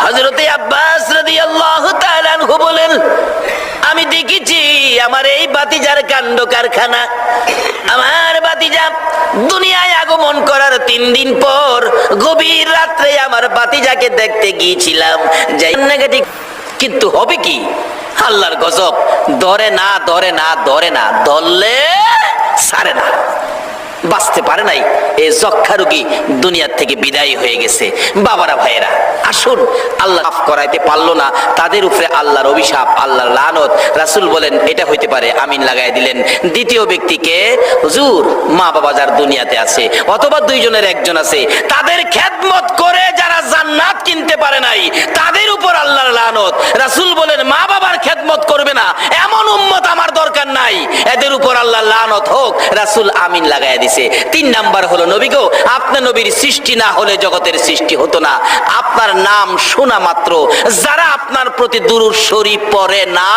হযরতে আব্বাস রাদিয়াল্লাহু তাআলা আনহু বলেন, আমি দেখেছি আমার এই ভাতিজার কাণ্ড কারখানা। আমার ভাতিজা দুনিয়ায় আগমন করার 3 দিন পর গভীর রাত্রে আমার ভাতিজাকে দেখতে গিয়েছিলাম। কিন্তু হবে কি, আল্লাহর গজব, ধরে না ধরলে ছাড়ে না, বাঁচতে পারে নাই। এই যক্ষা রোগী দুনিয়ার থেকে বিদায় হয়ে গেছে। বাবারা ভাইয়েরা, আসুন, আল্লাহ মাফ করাইতে পারলো না, তাদের উপরে আল্লাহর অভিশাপ, আল্লাহর লানত। রাসূল বলেন এটা হইতে পারে, আমিন লাগাই দিলেন। দ্বিতীয় ব্যক্তিকে, হুজুর মা বাবা যার দুনিয়াতে আছে অথবা 2 জনের একজন আছে, তাদের খেদমত করে যারা জান্নাত কিনতে পারে নাই, তাদের উপর আল্লাহর লানত। রাসূল বলেন মা বাবার খেদমত করবে না এমন উম্মত আমার দরকার নাই, এদের উপর আল্লাহর লানত হোক। রাসূল আমিন লাগাই দিছে। 3 নাম্বার হলো, নবী গো, আপনার নবীর সৃষ্টি না হলে জগতের সৃষ্টি হতো না। আপনার নাম শোনা মাত্র যারা আপনার প্রতি দুরূদ শরীফ পড়ে না,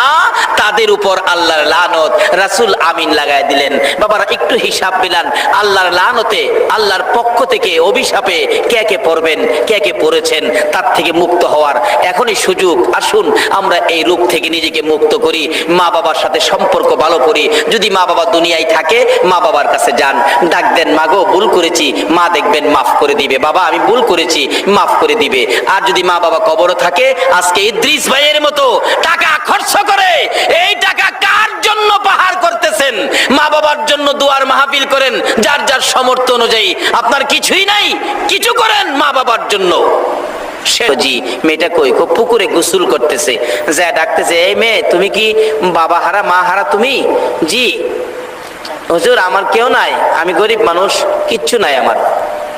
তাদের উপর আল্লাহর লানত। রাসূল আমিন লাগাই দিলেন। বাবারা একটু হিসাব মিলান, আল্লাহর লানতে, আল্লাহর পক্ষ থেকে অভিশাপে কে কে পড়বেন, কে কে পড়েছেন, তার থেকে মুক্ত হওয়ার এখনই সুযোগ। আসুন আমরা এই রূপ থেকে নিজেকে মুক্ত করি, মা বাবার সাথে সম্পর্ক ভালো করি। যদি মা বাবা দুনিয়ায় থাকে, মা বাবার কাছে যান, ডাক দেন, মা গো ভুল করেছি, মা দেখবেন মাফ করে দিবে। বাবা আমি ভুল করেছি, মাফ করে দিবে। আর যদি মা বাবা কবরে থাকে, আজকে ইদ্রিস ভাইয়ের মতো টাকা খরচ করে, এই টাকা কার জন্য পাহাড় করতেছেন? মা বাবার জন্য দুয়ার মাহফিল করেন, যার যার সামর্থ্য অনুযায়ী। আপনার কিছুই নাই, কিছু করেন মা বাবার জন্য। জি, মেয়েটা কই, পুকুরে গোসল করতেছে, যা ডাকতেছে, এই মেয়ে তুমি কি বাবা হারা মা হারা তুমি? জি হুজুর, আমার কেউ নাই, আমি গরিব মানুষ, কিচ্ছু নাই আমার।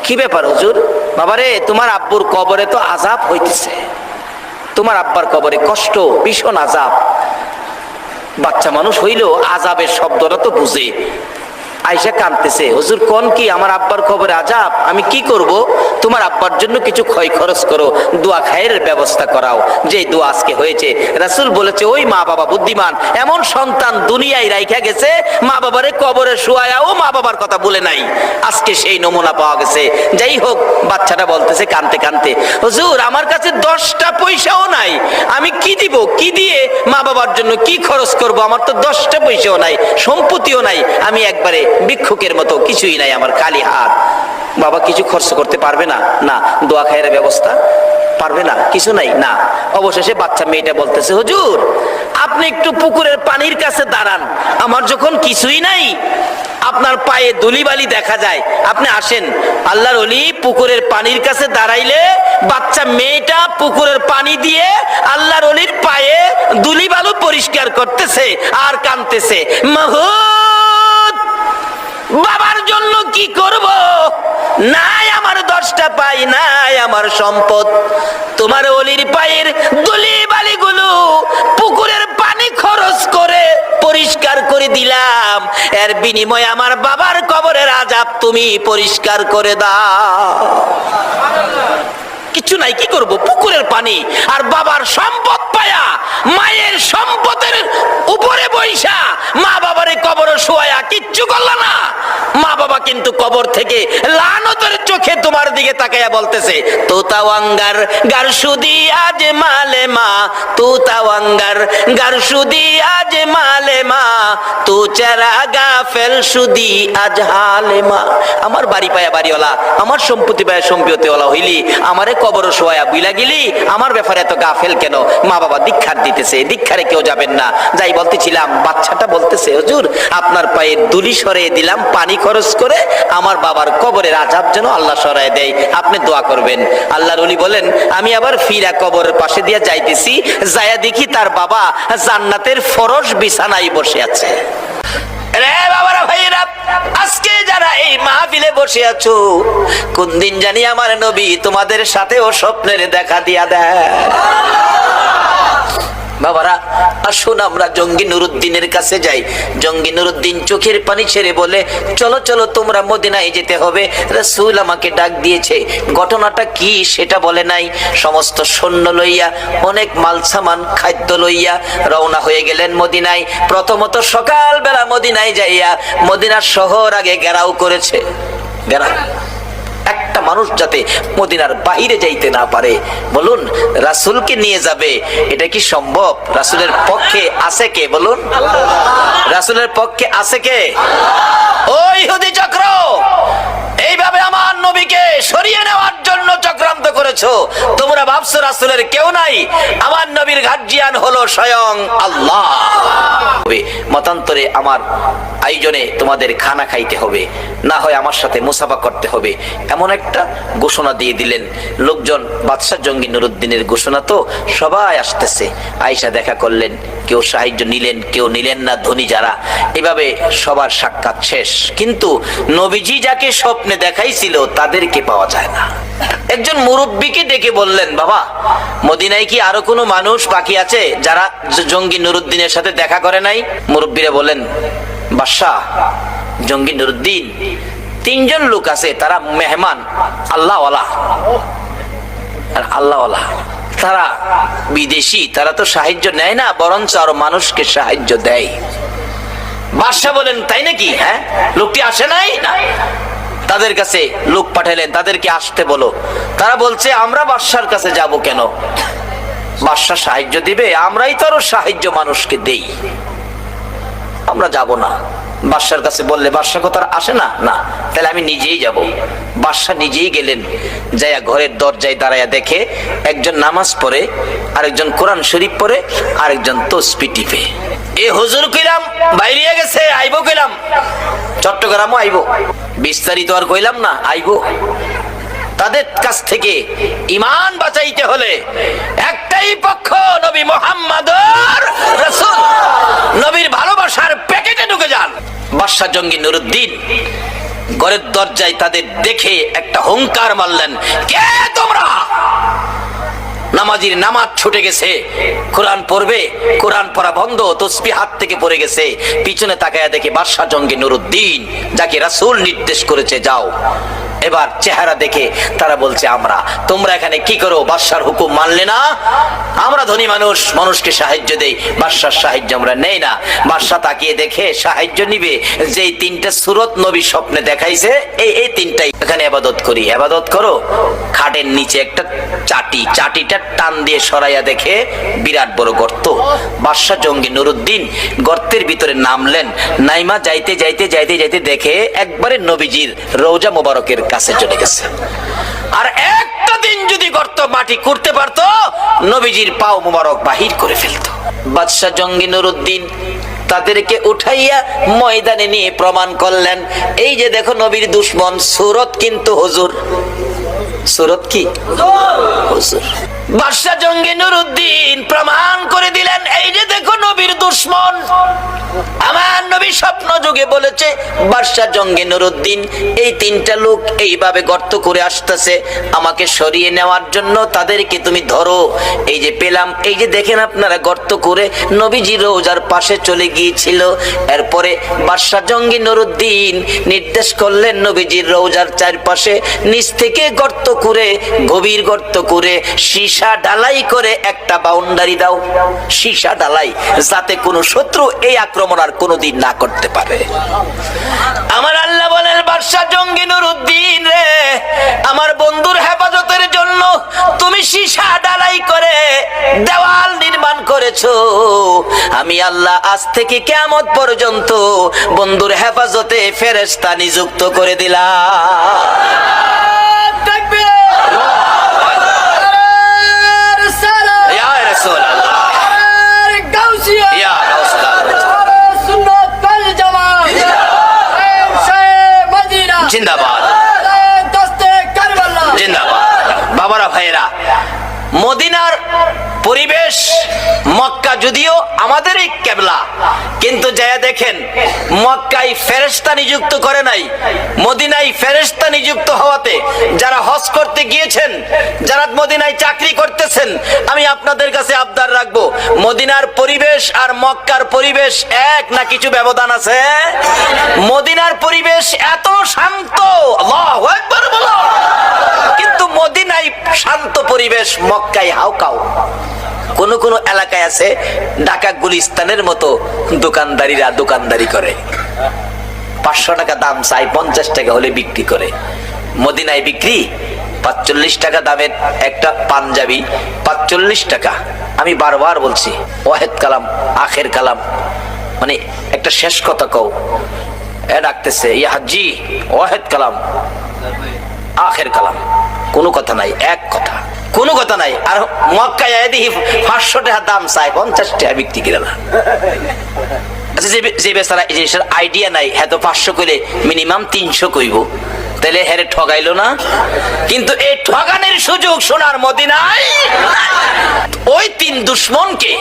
কি ব্যাপার হুজুর? বাবারে তোমার আব্বুর কবরে তো আযাব হইতেছে, তোমার আব্বার কবরে কষ্ট, ভীষণ আযাব। বাচ্চা মানুষ হইলেও আযাবের শব্দটা তো বুঝে। আয়েশা কাঁদতেছে, হুজুর কোন কি, আমার আব্বার কবরে আযাব, আমি কি করব? তোমার আব্বার জন্য কিছু ক্ষয় খরচ করো, দোয়া খায়ের ব্যবস্থা করাও, যে দোয়া আজকে হয়েছে। রাসূল বলেছে ওই মা বাবা বুদ্ধিমান, এমন সন্তান দুনিয়ায় রাইখা গেছে, মা বাবারে কবরে শুয়ায়াও মা বাবার কথা বলে নাই। আজকে সেই নমুনা পাওয়া গেছে। যাই হোক, বাচ্চাটা বলতেছে কাঁদতে কাঁদতে, হুজুর আমার কাছে 10টা পয়সাও নাই, আমি কি দিব, কি দিয়ে মা বাবার জন্য কি খরচ করব? আমার তো 10টা পয়সাও নাই, সম্পত্তিও নাই, আমি একবারে ভিক্ষুকের মতো, কিছুই নাই, আমার খালি হাত। বাবা কিছু খরচ করতে পারবে না? না। দোয়া খায়ের ব্যবস্থা পারবে না? কিছু নাই, না। অবশেষে বাচ্চা মেয়েটা বলতেছে, হুজুর আপনি একটু পুকুরের পানির কাছে দাঁড়ান, আমার যখন কিছুই নাই, আপনার পায়ে ধুলিবালি দেখা যায়, আপনি আসেন। আল্লাহর ওলি পুকুরের পানির কাছে দাঁড়াইলে বাচ্চা মেয়েটা পুকুরের পানি দিয়ে আল্লাহর ওলির পায়ে ধুলিবালু পরিষ্কার করতেছে আর কাঁদতেছে, মাহুদ বাবার জন্য কি করব? নাই আমার 10টা পাই, নাই আমার সম্পদ, তোমার ওলির পায়ের ধুলি বালি গুলো পুকুরের পানি খরচ করে পরিষ্কার করে দিলাম, এর বিনিময়ে আমার বাবার কবরের আযাব তুমি পরিষ্কার করে দাও। কিছু নাই, কি করব? পুকুরের পানি আর বাবার সম্পদ পায়া, মায়ের সম্পদের উপরে বৈশা মা বাবারে কবরে শুয়ায়া কিচ্ছু করলা না। মা বাবা কিন্তু কবর থেকে লানতের চোখে তোমার দিকে তাকায়া বলতেছে, তোতাওয়াঙ্গার গারসুদি আজ মালে মা, তোতাওয়াঙ্গার গারসুদি আজ মালে মা, তো চারা গাফেল সুদি আজ হালে মা। আমার বাড়ি পায়া বাড়িওয়ালা, আমার সম্পত্তি পায়া সম্পত্তিওয়ালা হইলি, আমারে কবর শোয়া বুইলা গেলি, আমার ব্যাপারে এত গাফেল কেন? মা বাবা দীক্ষার দিতেছে, দীক্ষারে কেউ যাবেন না। যাই বলতেছিলাম, বাচ্চাটা বলতেছে, হুজুর আপনার পায়ে দুলি সরিয়ে দিলাম পানি খরচ করে, আমার বাবার কবরের আযাব যেন আল্লাহ সরায় দেয়, আপনি দোয়া করবেন। আল্লাহর ওলি বলেন, আমি আবার ফিরা কবরের পাশে দিয়ে যাইতেছি, যায়া দেখি তার বাবা জান্নাতের ফরশ বিছানায় বসে আছে। রে বাবারা ভাইরা, আজকে যারা এই মাহফিলে বসে আছো, কোন দিন জানি আমার নবী তোমাদের সাথেও স্বপ্নের দেখা দিয়া দেয়। বাবারা আসুন আমরা জঙ্গি নুরুদ্দিনের কাছে যাই। জঙ্গি নুরুদ্দিন চোখের পানি ছেড়ে বলে, চলো চলো তোমরা মদিনায় যেতে হবে, রাসূল আমাকে ডাক দিয়েছে। ঘটনাটা কি সেটা বলে নাই। সমস্ত সৈন্য লইয়া, অনেক মাল সামান খাদ্য লইয়া রওনা হয়ে গেলেন মদিনায়। প্রথমত সকালবেলা মদিনায় যাইয়া মদিনার শহর আগে ঘেরাও করেছে। ঘেরাও, একটা মানুষ যাতে মদিনার বাহিরে যাইতে না পারে। বলুন, রাসূলকে নিয়ে যাবে, এটা কি সম্ভব? রাসূলের পক্ষে আছে কে? বলুন, রাসূলের পক্ষে আছে কে? ওই ইহুদি চক্র এইভাবে আমার নবীকে সরিয়ে নেওয়ার জন্য চক্রান্ত করেছো। তোমরা ভাবছো রাসূলের কেউ নাই, আমার নবীর গার্জিয়ান হলো স্বয়ং আল্লাহ। মতান্তরে আমার আয়োজনে তোমাদের খানা খাইতে হবে, না হয় আমার সাথে মুসাফা করতে হবে, এমন একটা ঘোষণা দিয়ে দিলেন। লোকজন বাদশাহ জঙ্গি নুরুদ্দিনের ঘোষণা তো সবাই আসতেছে। আয়েশা দেখা করলেন, কেউ সাহায্য নিলেন, কেউ নিলেন না, ধনী যারা। এভাবে সবার সাক্ষাৎ শেষ, কিন্তু নবীজি যাকে স্বপ্নে দেখাইছিল তাদেরকে পাওয়া যায় না। একজন মুরব্বীকে ডেকে বললেন, বাবা, মদিনায় কি আরো কোনো মানুষ বাকি আছে যারা জঙ্গি নুরুদ্দিনের সাথে দেখা করে নাই? মুরব্বীরা বলেন, বাদশাহ, জঙ্গি নুরুদ্দিন 3 জন লোক আছে, তারা মেহমান, আল্লাহওয়ালা। আর আল্লাহওয়ালা তারা বিদেশি, তারা তো সাহায্য নেয় না, বরঞ্চ আরো মানুষকে সাহায্য দেয়। বাদশাহ বলেন, তাই নাকি? হ্যাঁ, লোকটি আসে নাই? না। তাদের কাছে লোক পাঠালেন, তাদেরকে আসতে বলো। তারা বলছে, আমরা বাদশার কাছে যাব কেন? বাদশা সাহায্য দিবে, আমরাই তো আরো সাহায্য মানুষকে দেই, আমরা যাব না। বাদশার কাছে বললে বাদশা কথা আসে না? না, তাহলে আমি নিজেই যাব। বাদশা নিজেই গেলেন, যাইয়া ঘরের দরজায় দাঁড়াইয়া দেখে একজন নামাজ পড়ে, আরেকজন কোরআন শরীফ পড়ে, আরেকজন তসবিহ টিপে। এ হুজুর কইলাম বাইরে গেছে, আইবো কইলাম, চট্টগ্রামও আইবো, বিস্তারিত আর কইলাম না, আইবো। তাদের কাছ থেকে ঈমান বাঁচাইতে হলে একটাই পক্ষ, নবী মুহাম্মদুর রাসূল। নবীর ভালোবাসার প্যাকেটে ঢুকে যান। বাদশা জঙ্গি নুরুদ্দিন ঘরের দরজায় তাদের দেখে একটা হুঙ্কার মারলেন, কে তোমরা? নামাজির নামাজ ছুটে গেছে, কোরআন পড়বে, কোরআন পড়া বন্ধ, তসবিহ হাত থেকে পড়ে গেছে। পিছনে তাকায়া দেখে বাদশা জঙ্গি নুরুদ্দিন, যাকে রাসূল নির্দেশ করেছে যাও। এবার চেহারা দেখে তারা বলছে, আমরা, তোমরা এখানে কি করো? বাদশার হুকুম মানলে না? আমরা ধনী মানুষ, মানুষকে সাহায্য দেই, বাদশার সাহায্য আমরা নেই না। বাদশা তাকিয়ে দেখে সাহায্য নিবে যেই 3টা সূরত নবী স্বপ্নে দেখাইছে, এই 3টাই এখানে ইবাদত করি। ইবাদত করো। খাটের নিচে একটা চাটি, চাটিটা টান দিয়ে সরাইয়া দেখে বিরাট বড় গর্ত। বাদশা জঙ্গি নুরুদ্দিন গর্তের ভিতরে নামলেন। নাইমা যাইতে যাইতে যাইতে যাইতে দেখে একবারে নবীজির রওজা মোবারকের কাছে চলে গেছে। আর একটা দিন যদি গর্ত মাটি করতে পারতো, নবীজির পাও মোবারক বাহির করে ফেলতো। বাদশা জঙ্গি নুরুদ্দিন তাদেরকে উঠাইয়া ময়দানে নিয়ে প্রমাণ করলেন, এই যে দেখো নবীর দুশমন, সূরত কিন্তু হুজুর। সূরত কি? হুজুর। বাদশা জঙ্গি নুরুদ্দিন প্রমাণ করে দিলেন, এই যে দেখো নবীর দুশমন। আমার নবী স্বপ্ন যুগে বলেছে, বাদশা জঙ্গি নুরুদ্দিন এই 3টা লোক এইভাবে গর্ত করে আসতেছে, আমাকে সরিয়ে নেওয়ার জন্য তাদেরকে তুমি ধরো। এই যে পেলাম, এই যে দেখেন আপনারা গর্ত করে নবীজি রওজার পাশে চলে গিয়েছিল। এরপরে বাদশা জঙ্গি নুরুদ্দিন নির্দেশ করলেন, নবীজির রওজার চারপাশে নিচ থেকে গর্ত করে, গভীর গর্ত করে, সীসা ঢালাই করে একটা বাউন্ডারি দাও। সীসা ঢালাই, যাতে কোনো শত্রু এই আক্রমণ আর কোনোদিন না করতে পারে। আমার আল্লাহ বলেন, বাদশা জঙ্গি নুরুদ্দিন রে, আমার বন্ধুর হেফাজতের জন্য তুমি সীসা ঢালাই করে দেওয়াল নির্মাণ করেছো। আমি আল্লাহ আজ থেকে কিয়ামত পর্যন্ত বন্ধুর হেফাজতে ফেরেশতা নিযুক্ত করে দিলাম। জিন্দাবাদ, জিন্দাবাদ। বাবারা, ভাইয়েরা, মদিনার পরিবেশ, মক্কা যদিও আমাদের এই কেবলা, কিন্তু যায়া দেখেন মক্কায় ফেরেশতা নিযুক্ত করে নাই, মদিনায় ফেরেশতা নিযুক্ত হওয়াতে যারা হজ করতে গিয়েছেন, যারা মদিনায় চাকরি করতেছেন, আমি আপনাদের কাছে আবদার রাখবো, মদিনার পরিবেশ আর মক্কার পরিবেশ এক না কিছু ব্যবধান আছে? মদিনার পরিবেশ এত শান্ত, আল্লাহু আকবার বলো, কিন্তু মদিনায় শান্ত পরিবেশ, মক্কায় হাউকাউ। কোন কোন এলাকায় আছে ঢাকা গুলিস্তানের মতো দোকানদারিরা দোকানদারি করে, 500 টাকা দাম চাই, 50 টাকা হলে বিক্রি করে। মদিনায় বিক্রি ৪৫ টাকা দামের একটা পাঞ্জাবি, ৪৫ টাকা। আমি বারবার বলছি ওয়াহেদ কালাম আখের কালাম, মানে একটা শেষ কথা কও। এ ডাকতেছে ইয়া হাজি ওয়াহেদ কালাম আখের কালাম, কোনো কথা নাই, এক কথা, কোনো কথা নাই। আর মক্কায় দেখি ৫০০ টাকা দাম চাই, ৫০ টাকা বিক্রি করে না। আচ্ছা, যে বেচারা এই জিনিসের আইডিয়া নাই, হ্যাঁ তো ৫০০ করে মিনিমাম ৩০০ কইব, তাহলে হ্যাঁ ঠগাইলো না? কিন্তু এই ঠগানের সুযোগ সোনার মদিনায় ওই ৩ দুশ্মনকে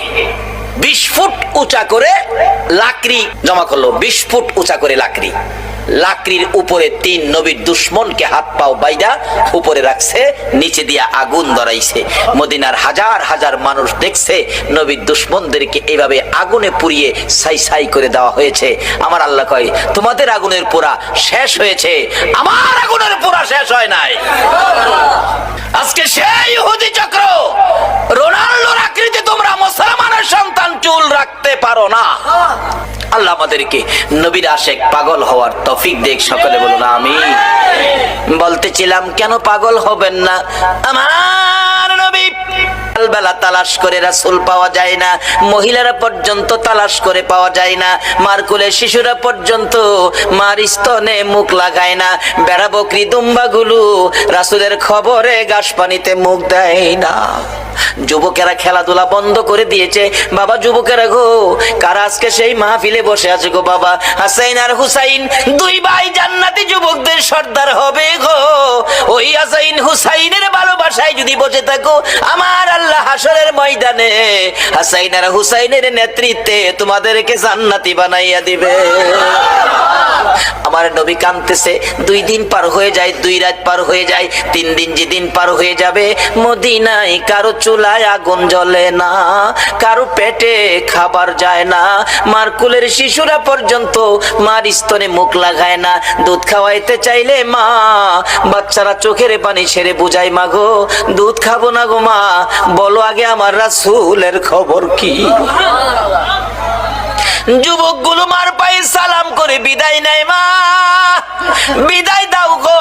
২০ ফুট উঁচা করে লাকড়ি জমা করলো, ২০ ফুট উঁচা করে লাকড়ি, লাকড়ির উপরে ৩ নবীর দুশ্মনকে হাত পাও বাইদা উপরে রাখছে, নিচে দিয়া আগুন ধরাইছে। মদিনার হাজার হাজার মানুষ দেখছে নবীর দুশ্মনদেরকে এইভাবে আগুনে পুড়িয়ে ছাই ছাই করে দেওয়া হয়েছে। আমার আল্লাহ কয় তোমাদের আগুনের পোড়া শেষ হয়েছে, আমার আগুনের পোড়া শেষ হয় নাই। আজকে সেই ইহুদি চক্র রোনাল্ডোর আকৃতি তোমরা মুসলমানের সন্তান চুল রাখতে পারো না। আল্লাহ আমাদেরকে নবীর আশেক পাগল হওয়ার তৌফিক দেখ, সকলে বলুন আমিন। বলতেছিলাম কেন পাগল হবেন না? আমার নবী বেলা তালাশ করে রাসূল পাওয়া যায় না, মহিলারা পর্যন্ত তালাশ করে পাওয়া যায় না, মার কোলে শিশুরা পর্যন্ত মার স্তনে মুখ লাগায় না, বেড়া বকরি দুম্বা গুলো রাসূলের খবরে ঘাস পানিতে মুখ দেয় না। যুবকেরা খেলাধুলা বন্ধ করে দিয়েছে। বাবা যুবকেরা গো, কারা আজকে সেই মাহফিলে বসে আছে গো বাবা? হাসাইন আর হুসাইন 2 ভাই জান্নাতি যুবকদের সর্দার হবে গো। ওই হাসাইন হুসাইনের ভালোবাসায় যদি বসে থাকো, আমার আল্লাহ হাসরের ময়দানে হাসাইন আর হুসাইনের নেতৃত্বে তোমাদেরকে জান্নাতি বানাইয়া দিবে। আমার নবী কাঁদতেছে। 2 দিন পার হয়ে যায়, 2 রাত পার হয়ে যায়, 3 দিন যেদিন পার হয়ে যাবে, মদিনায় কারো চুলায় আগুন জ্বলে না, কারো পেটে খাবার যায় না, মার কোলের শিশুরা পর্যন্ত মার স্তনে মুখ লাগায় না। দুধ খাওয়াইতে চাইলে মা বাচ্চারা চোখের পানি ছেড়ে বুঝায়, মা গো দুধ খাবো না গো মা, বলো আগে আমার রাসূলের খবর কি? যুবকগুলো মার পায়ে সালাম করে বিদায় নেয়, মা বিদায় দাও গো,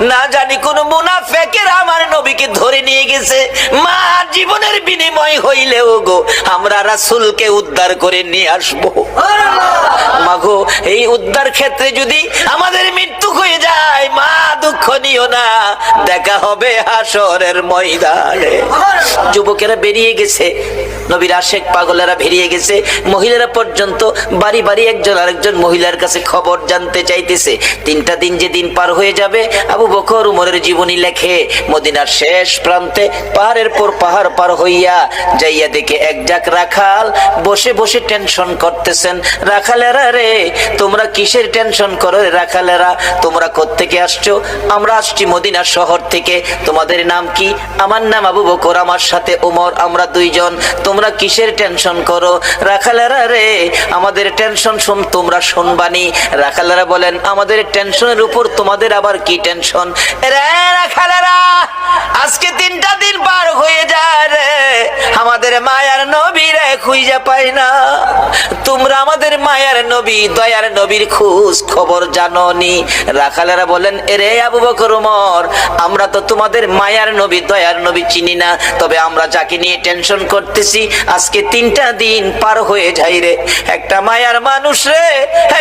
না জানি কোন মুনাফিকের আমার নবীকে ধরে নিয়ে গেছে। মা জীবনের বিনিময় হইলেও গো আমরা রাসূলকে উদ্ধার করে নিয়ে আসবো। মা গো এই উদ্ধার ক্ষেত্রে যদি আমাদের মৃত্যু হয়ে যায়, মা দুঃখ নিও না, দেখা হবে হাসরের ময়দানে। যুবকেরা বেরিয়ে গেছে, নবীর আশেক পাগলেরা বেরিয়ে গেছে, মহিলারা পর্যন্ত বাড়ি বাড়ি একজন আরেকজন মহিলার কাছে খবর জানতে চাইতেছে। 3টা দিন যেদিন পার হয়ে যাবে, আবু বকর উমরের জীবনী লেখে মদিনার শেষ প্রান্তে পাহাড়ের পর পাহাড় পার হইয়া যাইয়া দেখে এক জাক রাখাল বসে বসে টেনশন করতেছেন। রাখালেরা রে, তোমরা কিসের টেনশন করো রে রাখালেরা? তোমরা কোত্থেকে আসছো? আমরা আসছি মদিনা শহর থেকে। তোমাদের নাম কি? আমার নাম আবু বকর, আমার সাথে উমর, আমরা 2 জন। তোমরা কিসের টেনশন করো? রাখালেরা রে, আমাদের টেনশন তোমরা শুনবানি। রাখালেরা বলেন, আমাদের টেনশনের উপর তোমাদের আবার কি টেনশন? রে রাখালেরা, আজকে 3টা দিন পার হয়ে যায় রে, আমাদের মায়ার নবী রে খুঁজে পাই না। তোমরা আমাদের মায়ার নবী দয়ার নবীর খোঁজ খবর জানোনি? রাখালেরা বলেন, এরে আবু বকর উমর, আমরা তো তোমাদের মায়ার নবী দয়ার নবী চিনি না, তবে আমরা যাকে নিয়ে টেনশন করতেছি আজকে 3টা দিন পার হয়ে যায় রে, একটা মায়ার মানুষ রে,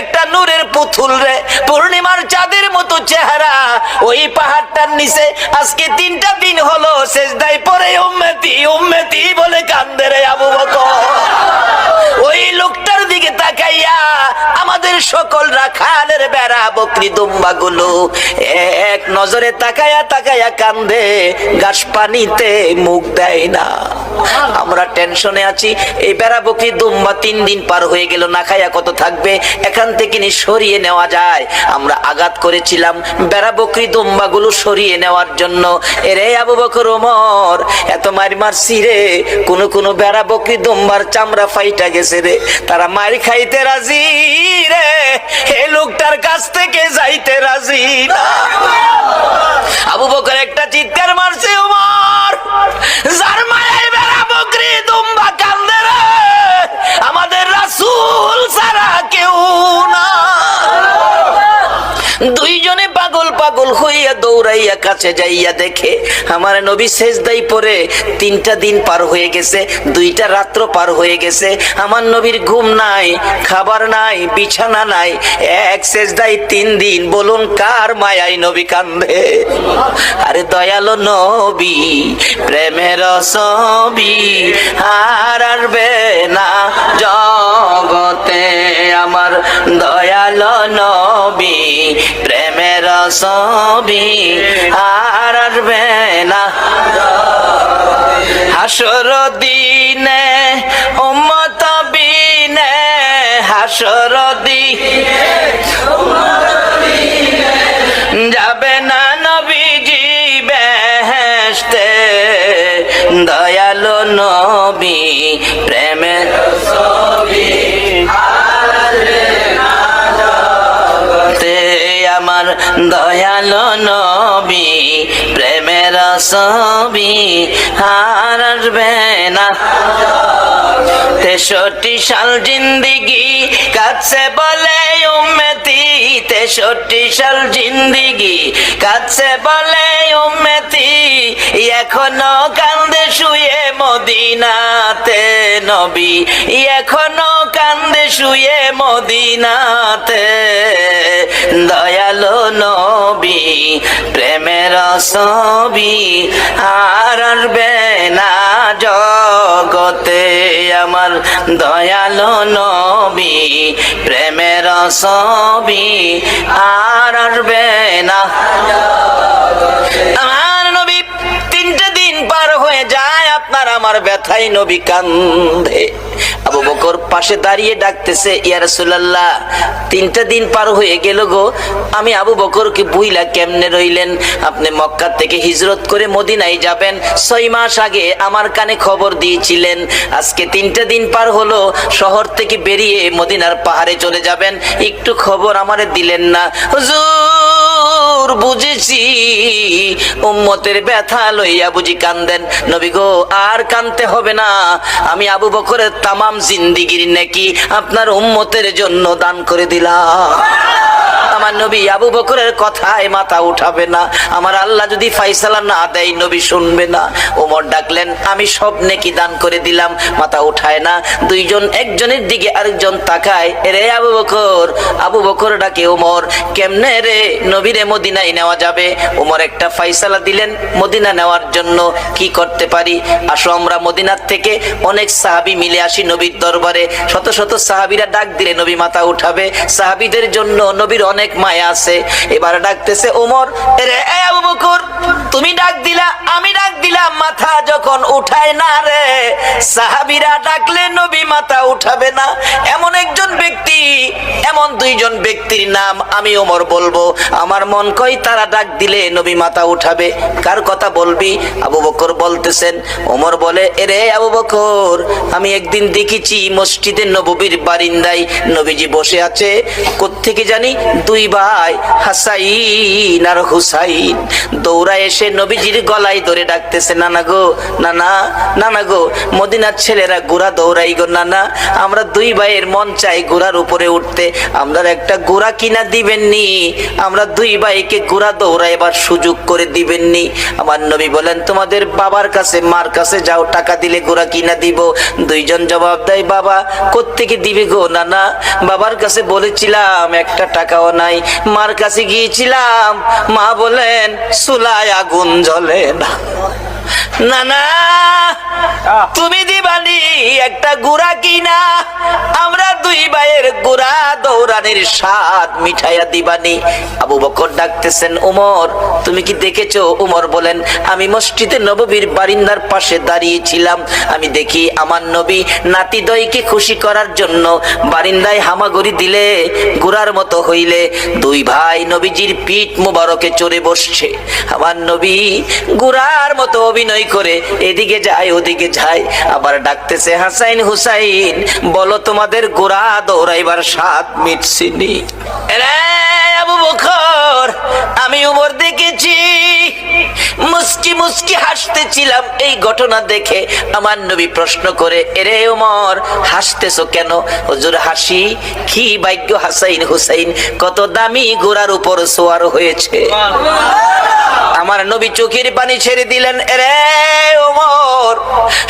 একটা নূরের পুতুল রে, পূর্ণিমার চাঁদের মতো চেহারা, ওই পাহাড়টার নিচে আজকে 3টা দিন হলো সেজদায় পড়ে উম্মতি উম্মতি বলে কান্দে রে আবু বকর। ওই লোকটার দিকে তাকাইয়া আমাদের সকল রাখালের বেড়া বকরি দুম্বা গুলো এক নজরে তাকায়া তাকায়া কান্দে, ঘাস পানিতে মুখ দেয় না। আমরা টেনশনে আছি, এই বেড়া বকরি দুম্বা 3 দিন পার হয়ে গেল, না খায়া কত থাকবে, এখান থেকে সরিয়ে নেওয়া যায়। আমরা আঘাত করেছিলাম বেড়া বকরি দুম্বা গুলো সরিয়ে নেওয়ার জন্য। এরে আবু বকর ওমর, এত মার মারছি রে, কোন বেড়া বকরি দুম্বার চামড়া ফাইটা গেছে রে, তারা মার খাইতে রাজি রে, এই লোকটার কাছ থেকে যাইতে রাজি না। আবু বকর একটা চিৎকার মারছে, ওমর যার মায়ায় বেড়া বকরি দুম্বা কান্দে রে, আমাদের রাসূল ছাড়া কেউ না। 2 জনে পাগল পাগল হইয়া দিয়া দৌড়াইয়া কাছে যাইয়া দেখে আমার নবী সেজদাই পড়ে 3টা দিন পার হয়ে গেছে, 2টা রাত্র পার হয়ে গেছে। আমার নবীর ঘুম নাই, খাবার নাই, বিছানা নাই, এক সেজদাই 3 দিন। বলুন কার মায়ায় নবী কান্দে? আরে দয়ালো নবী, প্রেমের ছবি আর আসবে না জগতে। আমার দয়ালো নবী, প্রেমের ছবি আর আসবে না। হাসর দিনে উম্মত বিনে, হাসর দিনে যাবে না নবীজি বেহেশতে। দয়ালো নবী, প্রেমের ছবি আমার দয়ালো নবী, প্রেমের ছবি আর আসবে না। 63 সাল জিন্দিগি কাছে বলে উম্মতি, 63 সাল জিন্দিগি কাছে বলে উম্মতি। এখনো কান্দে শুয়ে মদিনাতে নবী, এখনো কান্দে শুয়ে মদিনাতে। দয়ালো নবী, প্রেমের ছবি আর আসবে না জগতে। আমার দয়ালো নবী, প্রেমের ছবি আর আসবে না। আমার নবী 3টে দিন পার হয়ে যায়, আপনার আমার ব্যথায় নবী কান্দে। আবু বকর পাশে দাঁড়িয়ে ডাকতেছে, ইয়া রাসূলুল্লাহ 3টা দিন পার হয়ে গেল গো, আমি আবু বকরকে বুইলা কেমনে রইলেন? আপনি মক্কা থেকে হিজরত করে মদিনায় যাবেন 6 মাস আগে আমার কানে খবর দিয়েছিলেন। আজকে 3টা দিন পার হলো, শহর থেকে বেরিয়ে মদিনার পাহাড়ে চলে যাবেন, একটু খবর আমারে দিলেন না। হুজুর বুঝেছি, উম্মতের ব্যথা লইয়া বুঝি কান্দেন। নবী গো আর কানতে হবে না, আমি আবু বকরের তামাম জিন্দিগির নেকি আপনার উম্মতের জন্য দান করে দিলাম। আমার নবী আবু বকরের কথায় মাথা উঠাবে না, আমার আল্লাহ যদি ফাইসালা না দেয় নবী শুনবে না। ওমর ডাকলেন, আমি সব নেকি দান করে দিলাম। মাথা উঠায় না, দুইজন একজনের দিকে আরেকজন তাকায়। রে আবু বকর, আবু বকর ডাকে ওমর, কেমনে রে নবীরে মদিনায় নেওয়া যাবে? ওমর একটা ফাইসালা দিলেন মদিনা নেওয়ার জন্য। কি করতে পারি? আসো আমরা মদিনার থেকে অনেক সাহাবী মিলে আসি নবীর দরবারে। শত শত সাহাবীরা ডাক দিলে নবী মাথা উঠাবে, সাহাবীদের জন্য নবীর অনেক মায়া আছে। এবার ডাকতেছে ওমর, রে আবু বকর তুমি ডাক দিলা, আমি ডাক দিলাম, মাথা যখন উঠায় না রে, সাহাবীরা ডাকলে নবী মাথা উঠাবে না। এমন একজন ব্যক্তি, এমন 2জন ব্যক্তির নাম আমি ওমর বলবো, আমার মন কই তারা ডাক দিলে নবী মাথা উঠাবে। কার কথা বলবি? আবু বকর বলতেছেন। ওমর বলে, রে আবু বকর আমি একদিন দেখেছি মসজিদে নববীর বারিন্দায় নবীজি বসে আছে। কোত্থেকে জানি 2 ভাই হাসাইন আর হুসাইন দৌড়া এসে নবীজির গলায় ধরে ডাকতেছে, নানা গো, নানা, নানা গো, মদিনার ছেলেরা ঘোড়া দৌড়াই গো নানা, আমরা 2 ভাইয়ের মন চাই ঘোড়ার উপরে উঠতে, আমরা একটা ঘোড়া কিনা দিবেননি? আমরা 2 ভাইকে ঘোড়া দৌড়াইবার সুযোগ করে দিবেননি? আমার নবী বলেন, তোমাদের বাবার কাছে মার কাছে যাও, টাকা দিলে ঘোড়া কিনা দিব। 2জন জবাব দেয়, বাবা কোত্থেকে দিবে গো নানা? বাবার কাছে বলেছিলাম, একটা টাকাও নাই। মার কাছে গিয়েছিলাম, মা বলেন চুলায় আগুন জ্বলে না। নানা তুমি দিবানি একটা গুড়া কিনা, আমরা 2 ভাইয়ের গুড়া দৌড়ানির স্বাদ মিঠাইয়া দিবানি। আবু বকর ডাকতেছেন, ওমর তুমি কি দেখেছো? ওমর বলেন, আমি মসজিদে নববীর বারিন্দার পাশে দাঁড়িয়েছিলাম, আমি দেখি আমার নবী নাতিদয়কে খুশি করার জন্য বারিন্দায় হামাগুড়ি দিলে গুড়ার মতো হইলে 2 ভাই নবীজির পিঠ মুবারকে চড়ে বসছে। আমার নবী গুড়ার মতো অভিনয় করে এদিকে যায় ওদিকে যায়, আবার ডাকতেছে, হাসাইন হুসাইন বলো তোমাদের গোড়া দৌড়াইবার স্বাদ মিটছিনি? আবু বকর আমি উমর দেখেছি, মুস্কি মুস্কি হাসতেছিলাম। এই ঘটনা দেখে আমার নবী প্রশ্ন করে, এরে উমর হাসতেছো কেন? হুজুর হাসি কি ভাগ্য, হাসাইন হুসাইন কত দামি ঘোড়ার উপর সওয়ার হয়েছে। আমার নবী চোখের পানি ছেড়ে দিলেন, এরে ওমর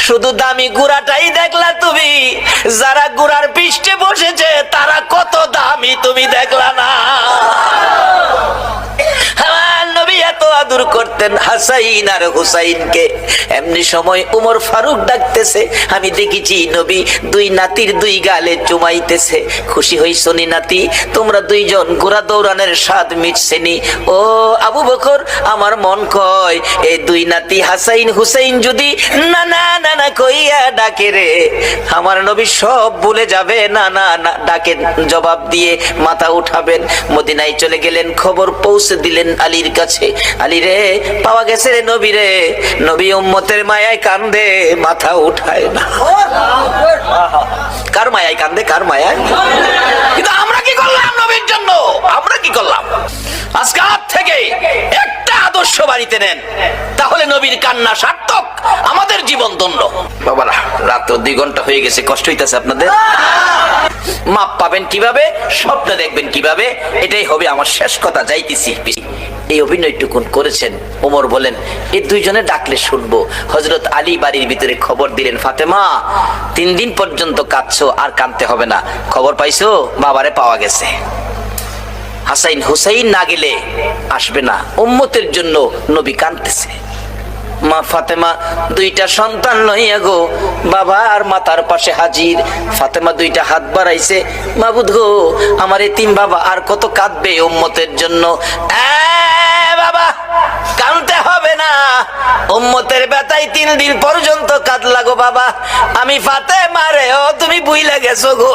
শুধু দামি ঘোড়াটাই দেখলা তুমি, যারা ঘোড়ার পৃষ্ঠে বসেছে তারা কত দামি তুমি দেখলা না। আমার নবী এত আদর করতেন হাসাইন আর হুসাইনকে। এমনি সময় উমর ফারুক ডাকতেছে, আমি দেখেছি নবী দুই নাতির দুই গালে চুমাইতেছে। খুশি হইছো নি নাতি? তোমরা দুইজন ঘোড়া দৌড়ানোর স্বাদ মিটছেনি। ও আবু বকর, আমার মন কয় এই দুই নাতি হাসাইন হুসাইন যদি না না না না কইয়া ডাকে রে, আমার নবী সব ভুলে যাবে। না না না ডাকে জবাব দিয়ে মাথা উঠাবেন। মদিনায় চলে গেলেন, খবর পৌঁছে দিলেন আলীর কাছে। আলী রে, পাওয়া গেছে রে নবী রে। নবী উম্মতের মায়ায় কান্দে, মাথা উঠায় না। কার মায়ায় কান্দে? কার মায়ায়? কিন্তু আমরা কি করলাম নবীর জন্য? আমরা কি করলাম? আজকে আজ থেকে একটা আদর্শ বাড়িতে নেন, তাহলে নবীর কান্না সার্থক, আমাদের জীবন ধন্য। বাবারা, রাত 2 ঘন্টা হয়ে গেছে, কষ্ট হইতেছে আপনাদের? মাপ পাবেন কিভাবে, স্বপ্ন দেখবেন কিভাবে, এটাই হবে আমার শেষ কথা। যাইতেছি। এই অভিনয়টুকুন করেছেন। ওমর বলেন, এই দুইজনে ডাকলে শুনবো। হযরত আলী বাড়ির ভিতরে খবর দিলেন, ফাতেমা 3 দিন পর্যন্ত কাঁদছো, আর কাঁদতে হবে না। খবর পাইছো? বাবারে পাওয়া গেছে। হাসাইন হুসাইন না গেলে আসবে না। উম্মতের জন্য নবী কাঁদতেছে। মা ফাতেমা 2টা সন্তান লইয়া গো বাবা আর মাতার পাশে হাজির। ফাতেমা 2টা হাত বাড়াইছে, মাবুদ গো আমার এতিম বাবা আর কত কাঁদবে উম্মতের জন্য। বাবা কাঁদতে হবে না, উম্মতের ব্যথায় 3 দিন পর্যন্ত কাঁদলা গো বাবা। আমি ফাতেমা রে, ও তুমি বুইলা গেছো গো।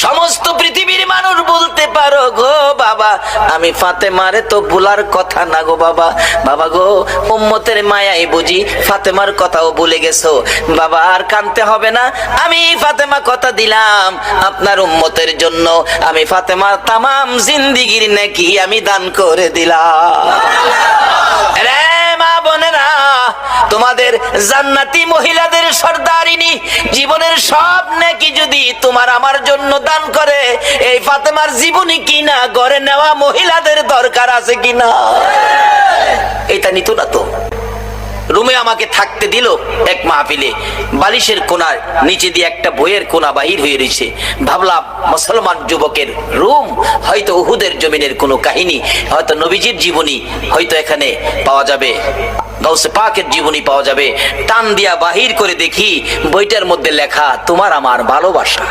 সমস্ত পৃথিবীর মানুষ বলতে পারো গো বাবা, আমি ফাতেমারে তো ভুলার কথা না গো বাবা। বাবা গো, উম্মতের মায়াই বুঝি ফাতেমার কথাও ভুলে গেছো বাবা, আর কাঁদতে হবে না। আমি ফাতেমা কথা দিলাম আপনার উম্মতের জন্য, আমি ফাতেমার তামাম জিন্দেগীর নেকি আমি দান করে দিলাম। রে মা বোনেরা, তোমাদের জান্নাতি মহিলাদের সর্দারিনী জীবনের সব নেকি যদি তোমার আমার জন্য দান করে, এই ফাতেমার জীবনী কিনা ঘরে নেওয়া মহিলাদের দরকার আছে কিনা? এটা নিত না তো। রুমে আমাকে থাকতে দিল এক মাহফিলে, বালিশের কোনার নিচে দিয়ে একটা বইয়ের কোনা বাহির হয়ে রয়েছে। ভাবলাম মুসলমান যুবকের রুম, হয়তো উহুদের জমিনের কোনো কাহিনী, হয়তো নবীজির জীবনী হয়তো এখানে পাওয়া যাবে, গাউসে পাকের জীবনী পাওয়া যাবে। টান দিয়া বাহির করে দেখি বইটার মধ্যে লেখা তোমার আমার ভালোবাসা।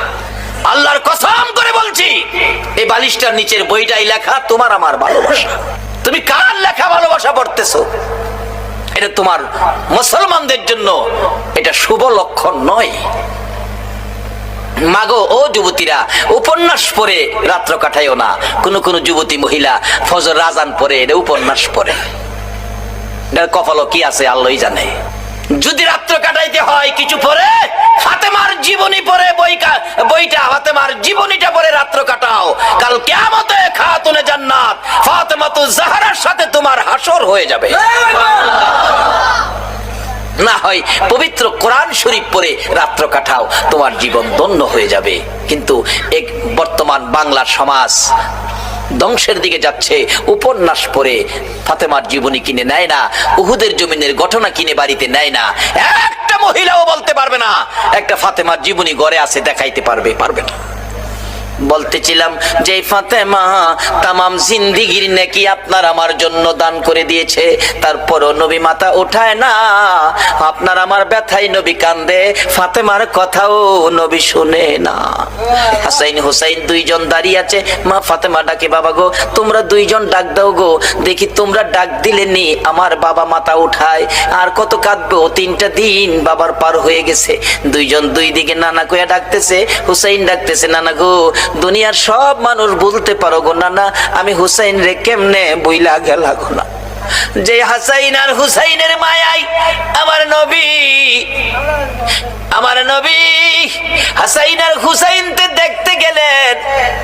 আল্লাহর কসম করে বলছি, এই বালিশটার নিচের বইটাই লেখা তোমার আমার ভালোবাসা। তুমি কার লেখা ভালোবাসা পড়তেছো? এটা তোমার মুসলমানদের জন্য এটা শুভ লক্ষণ নয়। মাগো ও যুবতীরা, উপন্যাস পড়ে রাত্র কাটাইও না। কোন কোন যুবতী মহিলা ফজর আযান পড়ে এটা উপন্যাস পড়ে, এটার কপালও কি আছে আল্লাহই জানে। যদি রাত্র কাটাইতে হয় কিছু পরে ফাতেমার জীবনী পড়ে বইটা ফাতেমার জীবনীটা পড়ে রাত্র কাটাও। কাল কিয়ামতে খাতুনে জান্নাত ফাতেমাতুজ জাহরার সাথে তোমার হাসর হয়ে যাবে। না হয় পবিত্র কোরআন শরীফ পড়ে রাত্র কাটাও, তোমার জীবন ধন্য হয়ে যাবে। কিন্তু এক বর্তমান বাংলার সমাজ ধ্বংসের দিকে যাচ্ছে। উপন্যাস পড়ে ফাতেমার জীবনী কিনে নেয় না, উহুদের জমিনের ঘটনা কিনে বাড়িতে নেয় না। একটা মহিলাও বলতে পারবে না একটা ফাতেমার জীবনী ঘরে আছে, দেখাইতে পারবে না। বলতেছিলাম যে ফাতেমা তামাম জিন্দেগীর নেকি আপনার আমার জন্য দান করে দিয়েছে, তারপরও নবী মাথা উঠায় না। আপনার আমার ব্যথায় নবী কান্দে, ফাতেমার কথাও নবী শুনে না। হাসাইন হুসাইন 2জন দাঁড়িয়ে আছে। মা ফাতেমা ডাকে, বাবা গো তোমরা 2জন ডাক দাও গো, দেখি তোমরা ডাক দিলে নি আমার বাবা মাথা উঠায়, আর কত কাঁদবো। 3টা দিন বাবার পার হয়ে গেছে। 2জন 2 দিকে নানা কইয়া ডাকতেছে। হুসাইন ডাকতেছে, নানা গো দুনিয়ার সব মানুষ বলতে পারো গো নানা, আমি হুসাইন রে কেমনে বইলা গেলা গো না। যে হাসাইন আর হুসাইনের মায়ায় আমার নবী আমার নবী হাসাইন আর হুসাইনকে দেখতে গেলেন